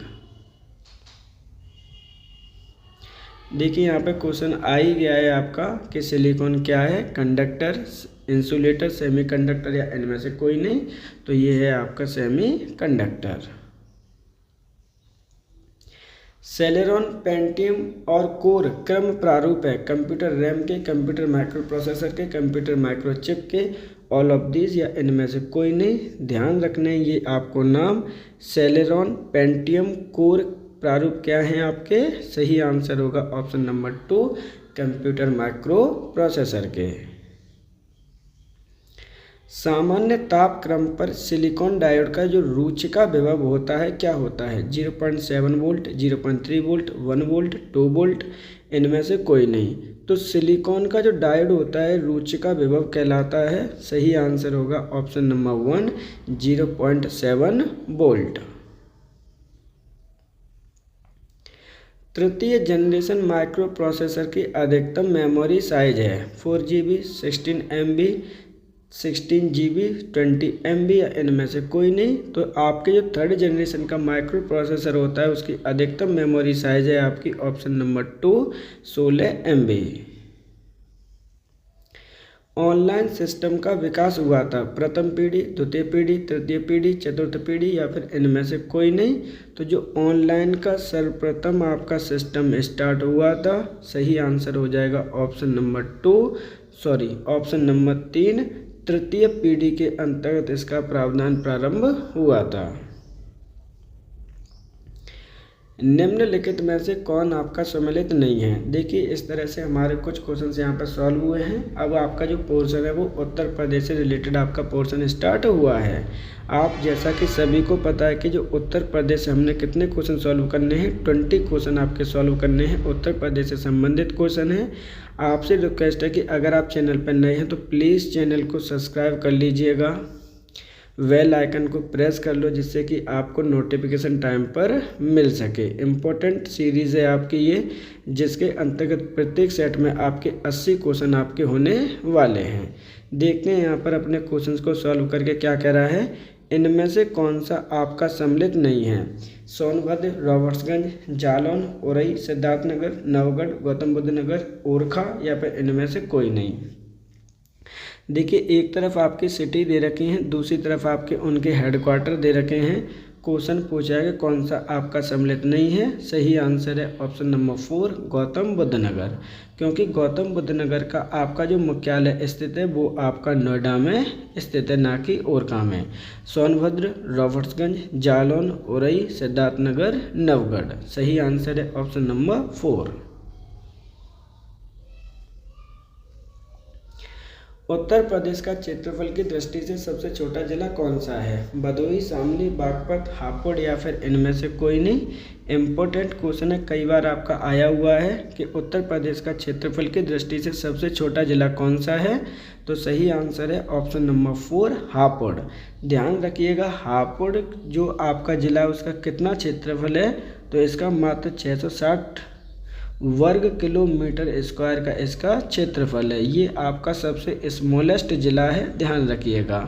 देखिए यहाँ पे क्वेश्चन आ ही गया है आपका कि सिलिकॉन क्या है? कंडक्टर, इंसुलेटर, सेमीकंडक्टर या इनमें से कोई नहीं। तो ये है आपका सेमीकंडक्टर। सेलेरॉन, पेंटियम और कोर क्रम प्रारूप है कंप्यूटर रैम के, कंप्यूटर माइक्रो प्रोसेसर के, कंप्यूटर माइक्रोचिप के, ऑल ऑफ दीज या इनमें से कोई नहीं। ध्यान रखने ये आपको नाम सेलेरॉन, पेंटियम, कोर प्रारूप क्या हैं आपके? सही आंसर होगा option number 2, computer micro processor के। सामान्य ताप क्रम पर सिलिकॉन डायोड का जो रुचिका विभव होता है क्या होता है? 0.7 वोल्ट, 0.3 वोल्ट, 1 वोल्ट, 2 वोल्ट, इनमें से कोई नहीं। तो सिलिकॉन का जो डायोड होता है रुचिका विभव कहलाता है। सही आंसर होगा ऑप्शन नंबर 1, 0.7 वोल्ट। तृतीय जनरेशन माइक्रो प्रोसेसर की अधिकतम मेमोरी साइज है 4 GB, 16 MB, 16 GB, 20 MB या इनमें से कोई नहीं। तो आपके जो थर्ड जनरेशन का माइक्रो प्रोसेसर होता है उसकी अधिकतम मेमोरी साइज है आपकी option number 2 16 MB। Online system का विकास हुआ था प्रथम पीढ़ी, द्वितीय पीढ़ी, तृतीय पीढ़ी, चतुर्थ पीढ़ी या फिर इनमें से कोई नहीं। तो जो ऑनलाइन का सर्वप्रथम आपका सिस्टम स्टार्ट हुआ था, सही आंसर हो जाएगा ऑप्शन नंबर 3 तृतीय पीढ़ी के अंतर्गत इसका प्रावधान प्रारंभ हुआ था। निम्नलिखित में से कौन आपका सम्मिलित नहीं है। देखिए इस तरह से हमारे कुछ क्वेश्चंस यहाँ पर सॉल्व हुए हैं। अब आपका जो पोर्शन है वो उत्तर प्रदेश से रिलेटेड आपका पोर्शन स्टार्ट हुआ है। आप जैसा कि सभी को पता है कि जो उत्तर प्रदेश से हमने कितने क्वेश्चन सॉल्व करने हैं, 20 क्वेश्चन आपके सॉल्व करने हैं, उत्तर प्रदेश से संबंधित क्वेश्चन है। आपसे रिक्वेस्ट है कि अगर आप चैनल पर नए हैं तो प्लीज़ चैनल को सब्सक्राइब कर लीजिएगा, बेल आइकन को प्रेस कर लो जिससे कि आपको नोटिफिकेशन टाइम पर मिल सके। इम्पोर्टेंट सीरीज़ है आपकी ये, जिसके अंतर्गत प्रत्येक सेट में आपके 80 क्वेश्चन आपके होने वाले हैं। देखते हैं यहाँ पर अपने क्वेश्चंस को सॉल्व करके क्या कह रहा है। इनमें से कौन सा आपका सम्मिलित नहीं है। सोनभद्र, रॉबर्ट्सगंज, जालौन, उरई, सिद्धार्थनगर, नवगढ़, गौतम बुद्ध नगर, ओरछा या फिर इनमें से कोई नहीं। देखिए एक तरफ आपकी सिटी दे रखी हैं, दूसरी तरफ आपके उनके हेडक्वार्टर दे रखे हैं। क्वेश्चन पूछा है कि कौन सा आपका सम्मिलित नहीं है। सही आंसर है ऑप्शन नंबर 4 गौतम बुद्ध नगर, क्योंकि गौतम बुद्ध नगर का आपका जो मुख्यालय स्थित है वो आपका नोएडा में स्थित है, ना कि ओरछा में। सोनभद्र, रॉबर्ट्सगंज, जालौन, उरई, सिद्धार्थनगर, नवगढ़। सही आंसर है ऑप्शन नंबर 4। उत्तर प्रदेश का क्षेत्रफल की दृष्टि से सबसे छोटा जिला कौन सा है। भदोही, शामली, बागपत, हापुड़ या फिर इनमें से कोई नहीं। इम्पोर्टेंट क्वेश्चन है, कई बार आपका आया हुआ है कि उत्तर प्रदेश का क्षेत्रफल की दृष्टि से सबसे छोटा जिला कौन सा है। तो सही आंसर है ऑप्शन नंबर 4 हापुड़। ध्यान रखिएगा हापुड़ जो आपका जिला है उसका कितना क्षेत्रफल है, तो इसका मात्र 660 वर्ग किलोमीटर स्क्वायर का इसका क्षेत्रफल है। ये आपका सबसे स्मॉलेस्ट जिला है, ध्यान रखिएगा।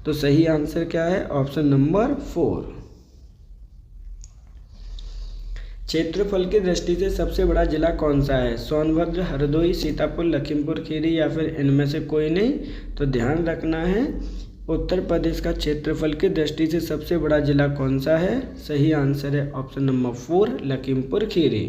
तो सही आंसर क्या है ऑप्शन नंबर 4। क्षेत्रफल की दृष्टि से सबसे बड़ा जिला कौन सा है। सोनभद्र, हरदोई, सीतापुर, लखीमपुर खीरी या फिर इनमें से कोई नहीं। तो ध्यान रखना है उत्तर प्रदेश का क्षेत्रफल की दृष्टि से सबसे बड़ा जिला कौन सा है। सही आंसर है ऑप्शन नंबर 4 लखीमपुर खीरी।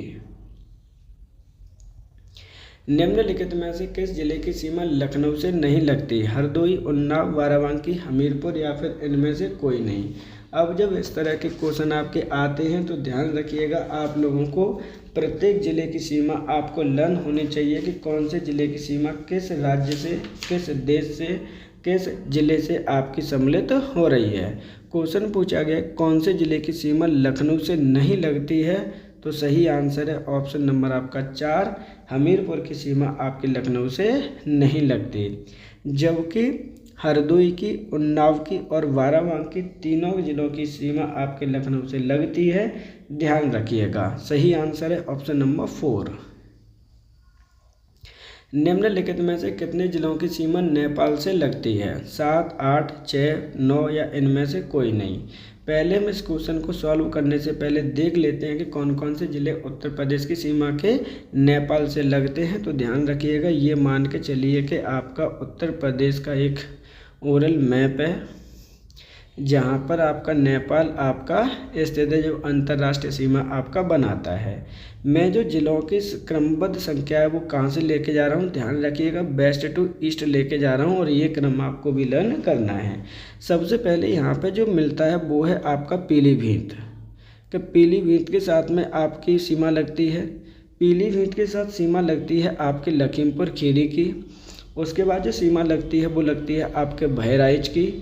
निम्नलिखित में से किस जिले की सीमा लखनऊ से नहीं लगती। हरदोई, उन्नाव, बाराबंकी, हमीरपुर या फिर इनमें से कोई नहीं। अब जब इस तरह के क्वेश्चन आपके आते हैं तो ध्यान रखिएगा, आप लोगों को प्रत्येक जिले की सीमा आपको लर्न होनी चाहिए कि कौन से जिले की सीमा किस राज्य से, किस देश से, किस जिले से आपकी सम्मिलित हो रही है। क्वेश्चन पूछा गया कौन से जिले की सीमा लखनऊ से नहीं लगती है, तो सही आंसर है ऑप्शन नंबर आपका 4 हमीरपुर की सीमा आपकी लखनऊ से नहीं लगती। जबकि हरदोई की, उन्नाव की और बाराबंकी तीनों जिलों की सीमा आपके लखनऊ से लगती है, ध्यान रखिएगा। सही आंसर है ऑप्शन नंबर 4। निम्नलिखित में से कितने जिलों की सीमा नेपाल से लगती है। 7, 8, 6, 9 या इनमें से कोई नहीं। पहले हम इस क्वेश्चन को सॉल्व करने से पहले देख लेते हैं कि कौन कौन से जिले उत्तर प्रदेश की सीमा के नेपाल से लगते हैं। तो ध्यान रखिएगा, ये मान के चलिए कि आपका उत्तर प्रदेश का एक ओरल मैप है जहाँ पर आपका नेपाल आपका स्थित है, जो अंतर्राष्ट्रीय सीमा आपका बनाता है। मैं जो जिलों की क्रमबद्ध संख्या है वो कहाँ से लेके जा रहा हूँ, ध्यान रखिएगा, वेस्ट टू ईस्ट लेके जा रहा हूँ और ये क्रम आपको भी लर्न करना है। सबसे पहले यहाँ पे जो मिलता है वो है आपका पीलीभीत, कि पीलीभीत के साथ में आपकी सीमा लगती है। पीलीभीत के साथ सीमा लगती है आपके लखीमपुर खीरी की। उसके बाद जो सीमा लगती है वो लगती है आपके बहराइच की।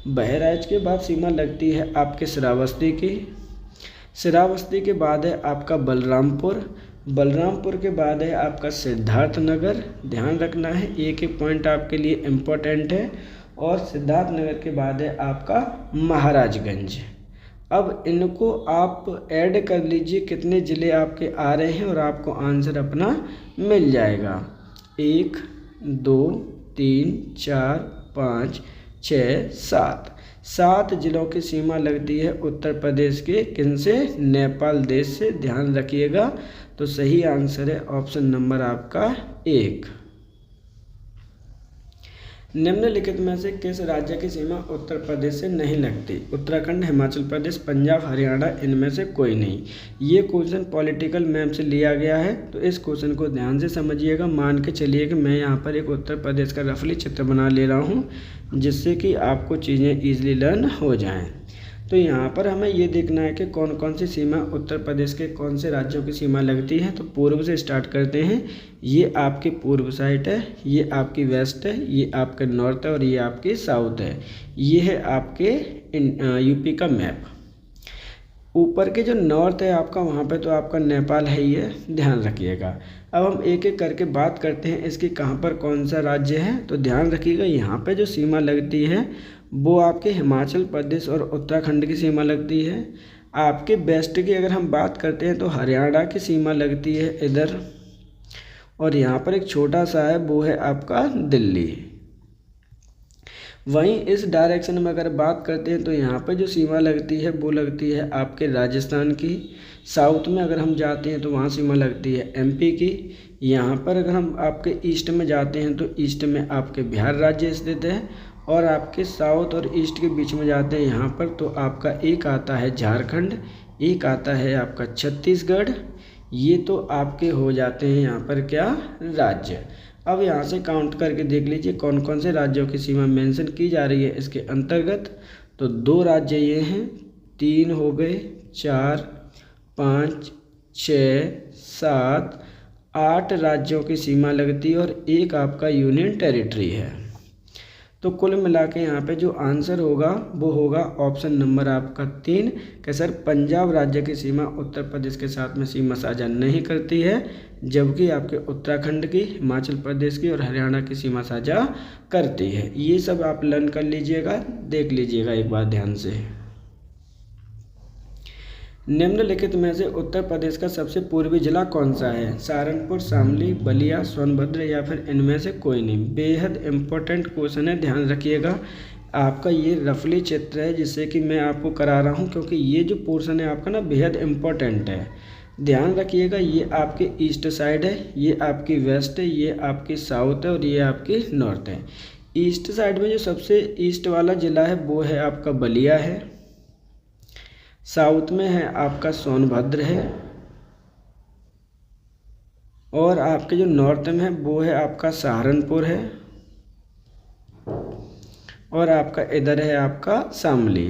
बहराइच के बाद सीमा लगती है आपके श्रावस्ती की। श्रावस्ती के बाद है आपका बलरामपुर। बलरामपुर के बाद है आपका सिद्धार्थनगर। ध्यान रखना है, एक एक पॉइंट आपके लिए इम्पोर्टेंट है। और सिद्धार्थनगर के बाद है आपका महाराजगंज। अब इनको आप ऐड कर लीजिए कितने ज़िले आपके आ रहे हैं और आपको आंसर अपना मिल जाएगा। 1 2 3 4 5 6 7 जिलों की सीमा लगती है उत्तर प्रदेश के किनसे? नेपाल देश से। ध्यान रखिएगा। तो सही आंसर है ऑप्शन नंबर आपका 1। निम्नलिखित में से किस राज्य की सीमा उत्तर प्रदेश से नहीं लगती? उत्तराखंड, हिमाचल प्रदेश, पंजाब, हरियाणा, इनमें से कोई नहीं। ये क्वेश्चन पॉलिटिकल मैप से लिया गया है, तो इस क्वेश्चन को ध्यान से समझिएगा। मान के चलिए कि मैं यहाँ पर एक उत्तर प्रदेश का रफली चित्र बना ले रहा हूँ, जिससे कि आपको चीज़ें ईजिली लर्न हो जाएँ। तो यहाँ पर हमें ये देखना है कि कौन कौन सी सीमा उत्तर प्रदेश के कौन से राज्यों की सीमा लगती है। तो पूर्व से स्टार्ट करते हैं। ये आपकी पूर्व साइड है, ये आपकी वेस्ट है, ये आपका नॉर्थ है और ये आपकी साउथ है। ये है आपके यूपी का मैप। ऊपर के जो नॉर्थ है आपका, वहाँ पे तो आपका नेपाल है ही है, ध्यान रखिएगा। अब हम एक एक करके बात करते हैं इसकी कहाँ पर कौन सा राज्य है। तो ध्यान रखिएगा, यहाँ पे जो सीमा लगती है वो आपके हिमाचल प्रदेश और उत्तराखंड की सीमा लगती है। आपके वेस्ट की अगर हम बात करते हैं तो हरियाणा की सीमा लगती है इधर, और यहाँ पर एक छोटा सा है वो है आपका दिल्ली। वहीं इस डायरेक्शन में अगर बात करते हैं तो यहाँ पर जो सीमा लगती है वो लगती है आपके राजस्थान की। साउथ में अगर हम जाते हैं तो वहाँ सीमा लगती है एमपी की। यहाँ पर अगर हम आपके ईस्ट में जाते हैं तो ईस्ट में आपके बिहार राज्य स्थित है, और आपके साउथ और ईस्ट के बीच में जाते हैं यहाँ पर तो आपका एक आता है झारखंड, एक आता है आपका छत्तीसगढ़। ये तो आपके हो जाते हैं यहाँ पर क्या? राज्य। अब यहाँ से काउंट करके देख लीजिए कौन कौन से राज्यों की सीमा मेंशन की जा रही है इसके अंतर्गत। तो 2 राज्य ये हैं, 3 हो गए, 4 5 6 7 8 राज्यों की सीमा लगती है और एक आपका यूनियन टेरिटरी है। तो कुल मिला के यहाँ पे जो आंसर होगा वो होगा ऑप्शन नंबर आपका 3 कि सर पंजाब राज्य की सीमा उत्तर प्रदेश के साथ में सीमा साझा नहीं करती है, जबकि आपके उत्तराखंड की, हिमाचल प्रदेश की और हरियाणा की सीमा साझा करती है। ये सब आप लर्न कर लीजिएगा, देख लीजिएगा एक बार ध्यान से। निम्नलिखित में से उत्तर प्रदेश का सबसे पूर्वी जिला कौन सा है? सहारनपुर, शामली, बलिया, सोनभद्र या फिर इनमें से कोई नहीं। बेहद इम्पोर्टेंट क्वेश्चन है, ध्यान रखिएगा। आपका ये रफली चित्र है जिससे कि मैं आपको करा रहा हूँ, क्योंकि ये जो पोर्शन है आपका ना बेहद इम्पोर्टेंट है। ध्यान रखिएगा, ये आपके ईस्ट साइड है, ये आपकी वेस्ट है, ये आपकी साउथ है और ये आपकी नॉर्थ है। ईस्ट साइड में जो सबसे ईस्ट वाला ज़िला है वो है आपका बलिया है, साउथ में है आपका सोनभद्र है, और आपके जो नॉर्थ में है वो है आपका सहारनपुर है, और आपका इधर है आपका शामली।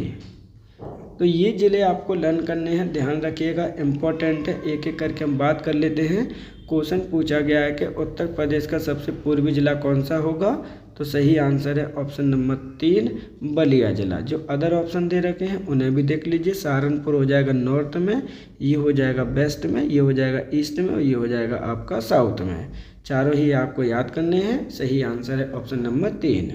तो ये ज़िले आपको लर्न करने हैं, ध्यान रखिएगा, इम्पोर्टेंट है। एक एक करके हम बात कर लेते हैं। क्वेश्चन पूछा गया है कि उत्तर प्रदेश का सबसे पूर्वी जिला कौन सा होगा? तो सही आंसर है ऑप्शन नंबर 3 बलिया जिला। जो अदर ऑप्शन दे रखे हैं उन्हें भी देख लीजिए। सहारनपुर हो जाएगा नॉर्थ में, ये हो जाएगा वेस्ट में, ये हो जाएगा ईस्ट में और ये हो जाएगा आपका साउथ में। चारों ही आपको याद करने हैं। सही आंसर है ऑप्शन नंबर 3।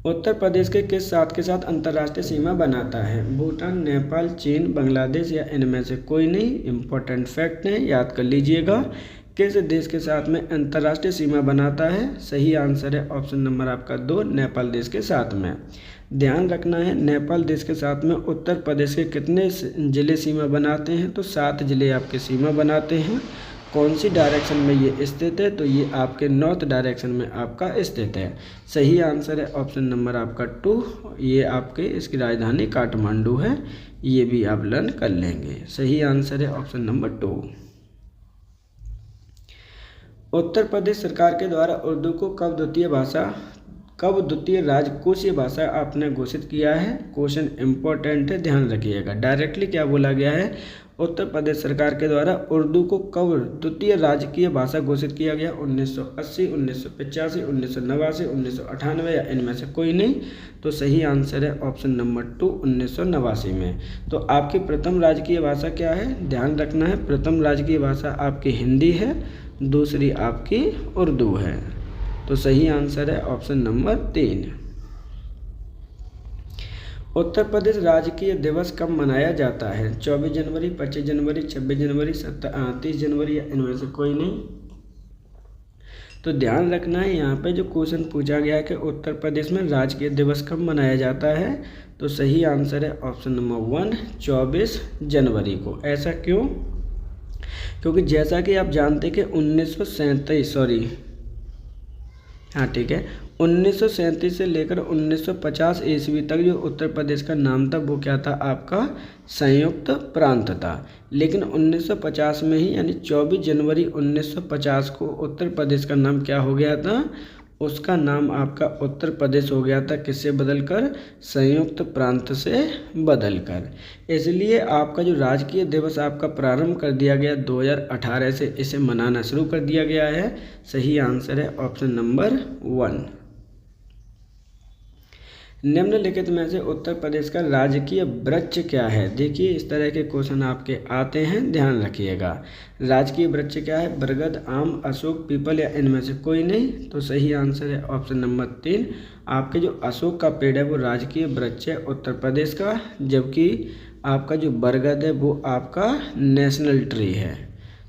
उत्तर प्रदेश के किस साथ के साथ अंतर्राष्ट्रीय सीमा बनाता है? भूटान, नेपाल, चीन, बांग्लादेश या इनमें से कोई नहीं। इम्पोर्टेंट फैक्ट है, याद कर लीजिएगा। किस देश के साथ में अंतर्राष्ट्रीय सीमा बनाता है? सही आंसर है ऑप्शन नंबर आपका 2 नेपाल देश के साथ में। ध्यान रखना है, नेपाल देश के साथ में उत्तर प्रदेश के कितने ज़िले सीमा बनाते हैं? तो 7 ज़िले आपके सीमा बनाते हैं। कौन सी डायरेक्शन में ये स्थित है? तो ये आपके नॉर्थ डायरेक्शन में आपका स्थित है। सही आंसर है ऑप्शन नंबर आपका 2। ये आपके इसकी राजधानी काठमांडू है, ये भी आप लर्न कर लेंगे। सही आंसर है ऑप्शन नंबर 2। उत्तर प्रदेश सरकार के द्वारा उर्दू को कब द्वितीय राजकोषीय भाषा आपने घोषित किया है? क्वेश्चन इम्पोर्टेंट है, ध्यान रखिएगा। डायरेक्टली क्या बोला गया है? उत्तर प्रदेश सरकार के द्वारा उर्दू को कब द्वितीय राजकीय भाषा घोषित किया गया? 1980, 1985, 1989, 1998 या इनमें से कोई नहीं। तो सही आंसर है ऑप्शन नंबर 2 1989 में। तो आपकी प्रथम राजकीय भाषा क्या है? ध्यान रखना है, प्रथम राजकीय भाषा आपकी हिंदी है, दूसरी आपकी उर्दू है। तो सही आंसर है ऑप्शन नंबर 3। उत्तर प्रदेश राजकीय दिवस कब मनाया जाता है? 24 जनवरी, 25 जनवरी, 26 जनवरी, 30 जनवरी या इनमें से कोई नहीं। तो ध्यान रखना है, यहाँ पे जो क्वेश्चन पूछा गया है कि उत्तर प्रदेश में राजकीय दिवस कब मनाया जाता है, तो सही आंसर है ऑप्शन नंबर 1, 24 जनवरी को। ऐसा क्यों? क्योंकि जैसा कि आप जानते हैं कि 1937 से लेकर 1950 ईस्वी तक जो उत्तर प्रदेश का नाम था वो क्या था? आपका संयुक्त प्रांत था। लेकिन 1950 में ही यानी 24 जनवरी 1950 को उत्तर प्रदेश का नाम क्या हो गया था? उसका नाम आपका उत्तर प्रदेश हो गया था। किससे बदलकर? संयुक्त प्रांत से बदलकर। इसलिए आपका जो राजकीय दिवस आपका प्रारंभ कर दिया गया 2018 से, इसे मनाना शुरू कर दिया गया है। सही आंसर है ऑप्शन नंबर 1। निम्नलिखित में से उत्तर प्रदेश का राजकीय वृक्ष क्या है? देखिए इस तरह के क्वेश्चन आपके आते हैं, ध्यान रखिएगा। राजकीय वृक्ष क्या है? बरगद, आम, अशोक, पीपल या इनमें से कोई नहीं। तो सही आंसर है ऑप्शन नंबर 3। आपके जो अशोक का पेड़ है वो राजकीय वृक्ष है उत्तर प्रदेश का, जबकि आपका जो बरगद है वो आपका नेशनल ट्री है।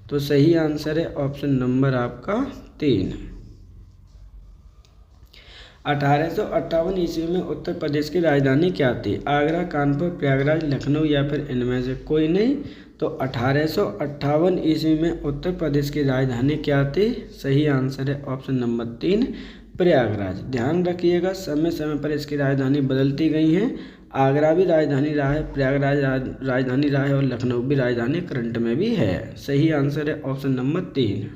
तो सही आंसर है ऑप्शन नंबर आपका 3। 1858 ईस्वी में उत्तर प्रदेश की राजधानी क्या थी? आगरा, कानपुर, प्रयागराज, लखनऊ या फिर इनमें से कोई नहीं। तो 1858 ईस्वी में उत्तर प्रदेश की राजधानी क्या थी? सही आंसर है ऑप्शन नंबर 3, प्रयागराज। ध्यान रखिएगा, समय समय पर इसकी राजधानी बदलती गई हैं। आगरा भी राजधानी रहा है, प्रयागराज राजधानी रहा है और लखनऊ भी राजधानी करंट में भी है। सही आंसर है ऑप्शन नंबर 3।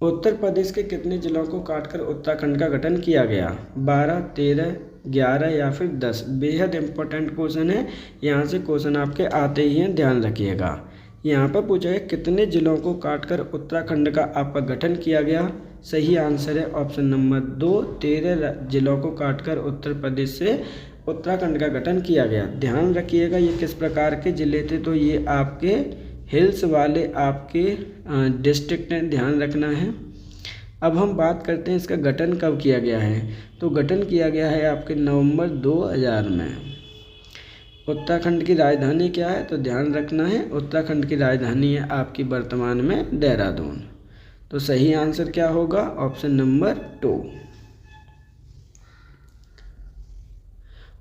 उत्तर प्रदेश के कितने जिलों को काटकर उत्तराखंड का गठन किया गया? 12, 13, 11 या फिर 10? बेहद इंपॉर्टेंट क्वेश्चन है, यहाँ से क्वेश्चन आपके आते ही हैं, ध्यान रखिएगा। यहाँ पर पूछा है कितने जिलों को काटकर उत्तराखंड का आपका गठन किया गया? सही आंसर है ऑप्शन नंबर 2, 13 जिलों को काटकर उत्तर प्रदेश से उत्तराखंड का गठन किया गया। ध्यान रखिएगा ये किस प्रकार के जिले थे, तो ये आपके हिल्स वाले आपके डिस्ट्रिक्ट हैं, ध्यान रखना है। अब हम बात करते हैं इसका गठन कब किया गया है। तो गठन किया गया है आपके नवंबर 2000 में। उत्तराखंड की राजधानी क्या है? तो ध्यान रखना है, उत्तराखंड की राजधानी है आपकी वर्तमान में देहरादून। तो सही आंसर क्या होगा? Option number 2।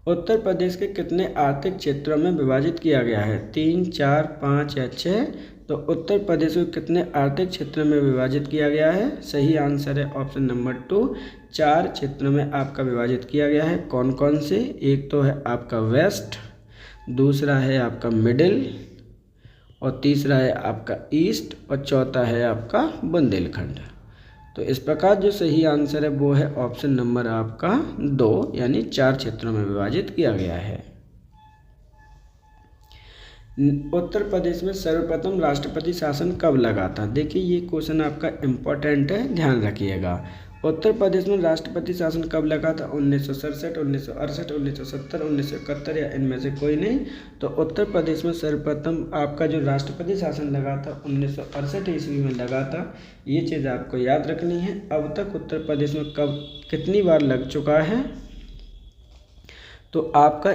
उत्तर प्रदेश के कितने आर्थिक क्षेत्रों में विभाजित किया गया है? 3, 4, 5 या 6? तो उत्तर प्रदेश को कितने आर्थिक क्षेत्रों में विभाजित किया गया है? सही आंसर है ऑप्शन नंबर 2, 4 क्षेत्रों में आपका विभाजित किया गया है। कौन कौन से? एक तो है आपका वेस्ट, दूसरा है आपका मिडिल, और तीसरा है आपका ईस्ट, और चौथा है आपका बुंदेलखंड। तो इस प्रकार जो सही आंसर है वो है ऑप्शन नंबर आपका 2, यानी 4 क्षेत्रों में विभाजित किया गया है। उत्तर प्रदेश में सर्वप्रथम राष्ट्रपति शासन कब लगा था? देखिए ये क्वेश्चन आपका इम्पोर्टेंट है, ध्यान रखिएगा। उत्तर प्रदेश में राष्ट्रपति शासन कब लगा था? 1967, 1968, 1970, 1971 या इनमें से कोई नहीं। तो उत्तर प्रदेश में सर्वप्रथम आपका जो राष्ट्रपति शासन लगा था 1968 ईस्वी में लगा था। ये चीज़ आपको याद रखनी है। अब तक उत्तर प्रदेश में कितनी बार लग चुका है? तो आपका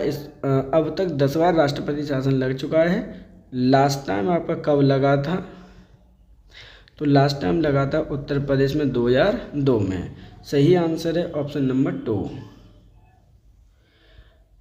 अब तक 10 बार राष्ट्रपति शासन लग चुका है। लास्ट टाइम आपका कब लगा था? तो लास्ट टाइम लगा था उत्तर प्रदेश में 2002 में। सही आंसर है ऑप्शन नंबर 2।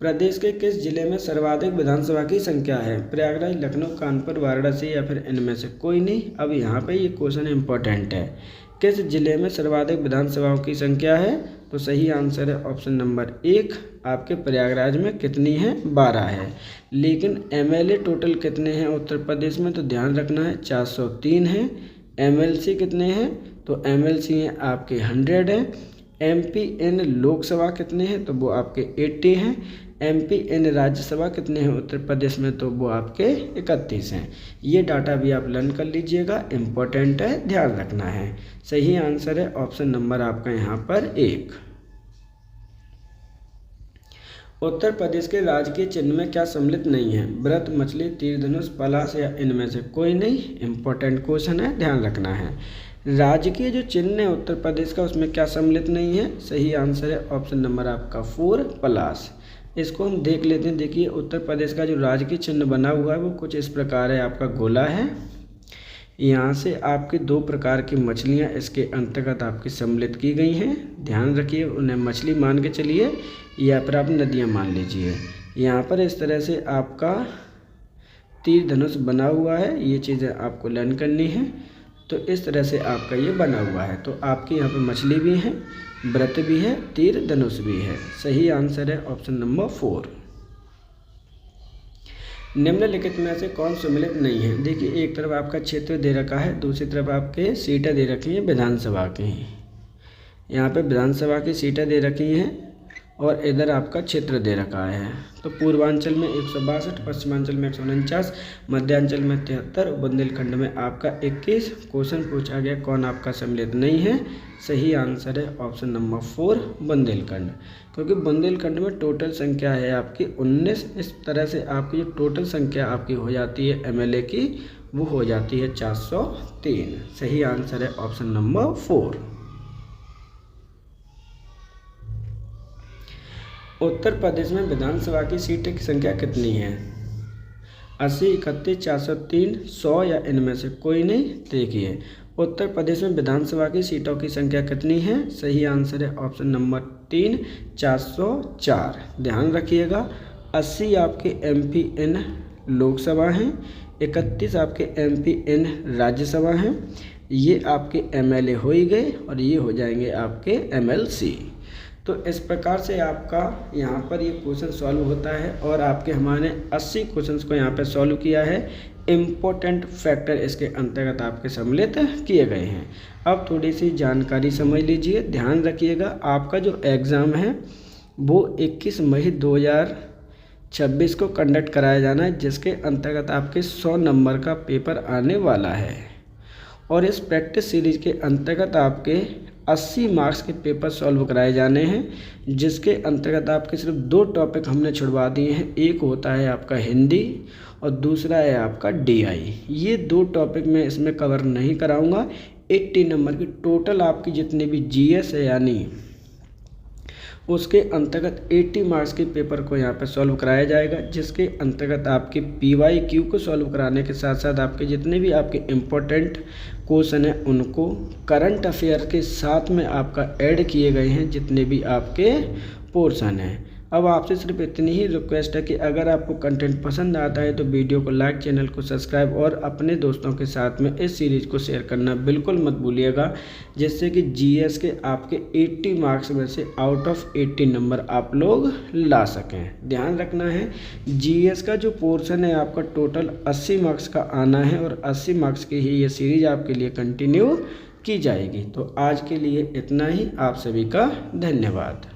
प्रदेश के किस जिले में सर्वाधिक विधानसभा की संख्या है? प्रयागराज, लखनऊ, कानपुर, वाराणसी या फिर इनमें से कोई नहीं। अब यहाँ पे ये क्वेश्चन इंपॉर्टेंट है, किस जिले में सर्वाधिक विधानसभाओं की संख्या है? तो सही आंसर है ऑप्शन नंबर 1, आपके प्रयागराज में कितनी है? 12 है। लेकिन एमएलए टोटल कितने हैं उत्तर प्रदेश में? तो ध्यान रखना है 403 है। एमएलसी कितने हैं? तो एमएलसी हैं आपके 100 हैं। एमपी इन लोकसभा कितने हैं? तो वो आपके 80 हैं। एमपी इन राज्यसभा कितने हैं उत्तर प्रदेश में? तो वो आपके 31 हैं। ये डाटा भी आप लर्न कर लीजिएगा, इम्पोर्टेंट है, ध्यान रखना है। सही आंसर है ऑप्शन नंबर आपका यहाँ पर 1। उत्तर प्रदेश के राजकीय चिन्ह में क्या सम्मिलित नहीं है? व्रत, मछली, तीर धनुष, पलाश या इनमें से कोई नहीं। इंपॉर्टेंट क्वेश्चन है, ध्यान रखना है। राजकीय जो चिन्ह है उत्तर प्रदेश का उसमें क्या सम्मिलित नहीं है? सही आंसर है ऑप्शन नंबर आपका 4 प्लस। इसको हम देख लेते हैं। देखिए उत्तर प्रदेश का जो राजकीय चिन्ह बना हुआ है वो कुछ इस प्रकार है, आपका गोला है। यहाँ से आपके 2 प्रकार की मछलियाँ इसके अंतर्गत आपकी सम्मिलित की गई हैं। ध्यान रखिए, उन्हें मछली मान के चलिए या फिर आप नदियाँ मान लीजिए। यहाँ पर इस तरह से आपका तीर धनुष बना हुआ है, ये चीज़ें आपको लर्न करनी है। तो इस तरह से आपका ये बना हुआ है। तो आपके यहाँ पे मछली भी है, व्रत भी है, तीर धनुष भी है। सही आंसर है ऑप्शन नंबर 4। निम्नलिखित में से कौन सम्मिलित नहीं है? देखिए एक तरफ आपका क्षेत्र दे रखा है, दूसरी तरफ आपके सीटें दे रखी हैं विधानसभा की। यहाँ पे विधानसभा की सीटें दे रखी हैं और इधर आपका क्षेत्र दे रखा है। तो पूर्वांचल में 162, पश्चिमांचल में 149, मध्यांचल में 73, बुंदेलखंड में आपका 21। क्वेश्चन पूछा गया कौन आपका सम्मिलित नहीं है? सही आंसर है ऑप्शन नंबर 4 बुंदेलखंड, क्योंकि बुंदेलखंड में टोटल संख्या है आपकी 19। इस तरह से आपकी जो टोटल संख्या आपकी हो जाती है एमएलए की, वो हो जाती है 403। सही आंसर है ऑप्शन नंबर 4। उत्तर प्रदेश में विधानसभा की सीटें की संख्या कितनी है? 80, 31, 403, 100 या इनमें से कोई नहीं? देखिए उत्तर प्रदेश में विधानसभा की सीटों की संख्या कितनी है? सही आंसर है ऑप्शन नंबर 3 404। ध्यान रखिएगा 80 आपके MP इन लोकसभा हैं, 31 आपके MP इन राज्यसभा हैं। ये आपके MLA हो ही गए और ये हो जाएंगे आपके MLC। तो इस प्रकार से आपका यहाँ पर ये क्वेश्चन सॉल्व होता है और आपके हमारे 80 क्वेश्चंस को यहाँ पे सॉल्व किया है। इम्पोर्टेंट फैक्टर इसके अंतर्गत आपके सम्मिलित किए गए हैं। अब थोड़ी सी जानकारी समझ लीजिए, ध्यान रखिएगा। आपका जो एग्ज़ाम है वो 21 मई 2026 को कंडक्ट कराया जाना है, जिसके अंतर्गत आपके 100 नंबर का पेपर आने वाला है। और इस प्रैक्टिस सीरीज के अंतर्गत आपके 80 मार्क्स के पेपर सॉल्व कराए जाने हैं, जिसके अंतर्गत आपके सिर्फ 2 टॉपिक हमने छुड़वा दिए हैं। एक होता है आपका हिंदी और दूसरा है आपका DI। ये 2 टॉपिक मैं इसमें कवर नहीं कराऊंगा। 80 नंबर की टोटल आपकी जितनी भी GS है यानी उसके अंतर्गत 80 मार्क्स के पेपर को यहाँ पर सॉल्व कराया जाएगा, जिसके अंतर्गत आपके PYQ को सॉल्व कराने के साथ साथ आपके जितने भी आपके इम्पोर्टेंट क्वेश्चन हैं उनको करंट अफेयर के साथ में आपका ऐड किए गए हैं, जितने भी आपके पोर्शन हैं। अब आपसे सिर्फ इतनी ही रिक्वेस्ट है कि अगर आपको कंटेंट पसंद आता है तो वीडियो को लाइक, चैनल को सब्सक्राइब और अपने दोस्तों के साथ में इस सीरीज़ को शेयर करना बिल्कुल मत भूलिएगा, जिससे कि GS के आपके 80 मार्क्स में से आउट ऑफ 80 नंबर आप लोग ला सकें। ध्यान रखना है GS का जो पोर्शन है आपका टोटल 80 मार्क्स का आना है और 80 मार्क्स की ही ये सीरीज़ आपके लिए कंटिन्यू की जाएगी। तो आज के लिए इतना ही। आप सभी का धन्यवाद।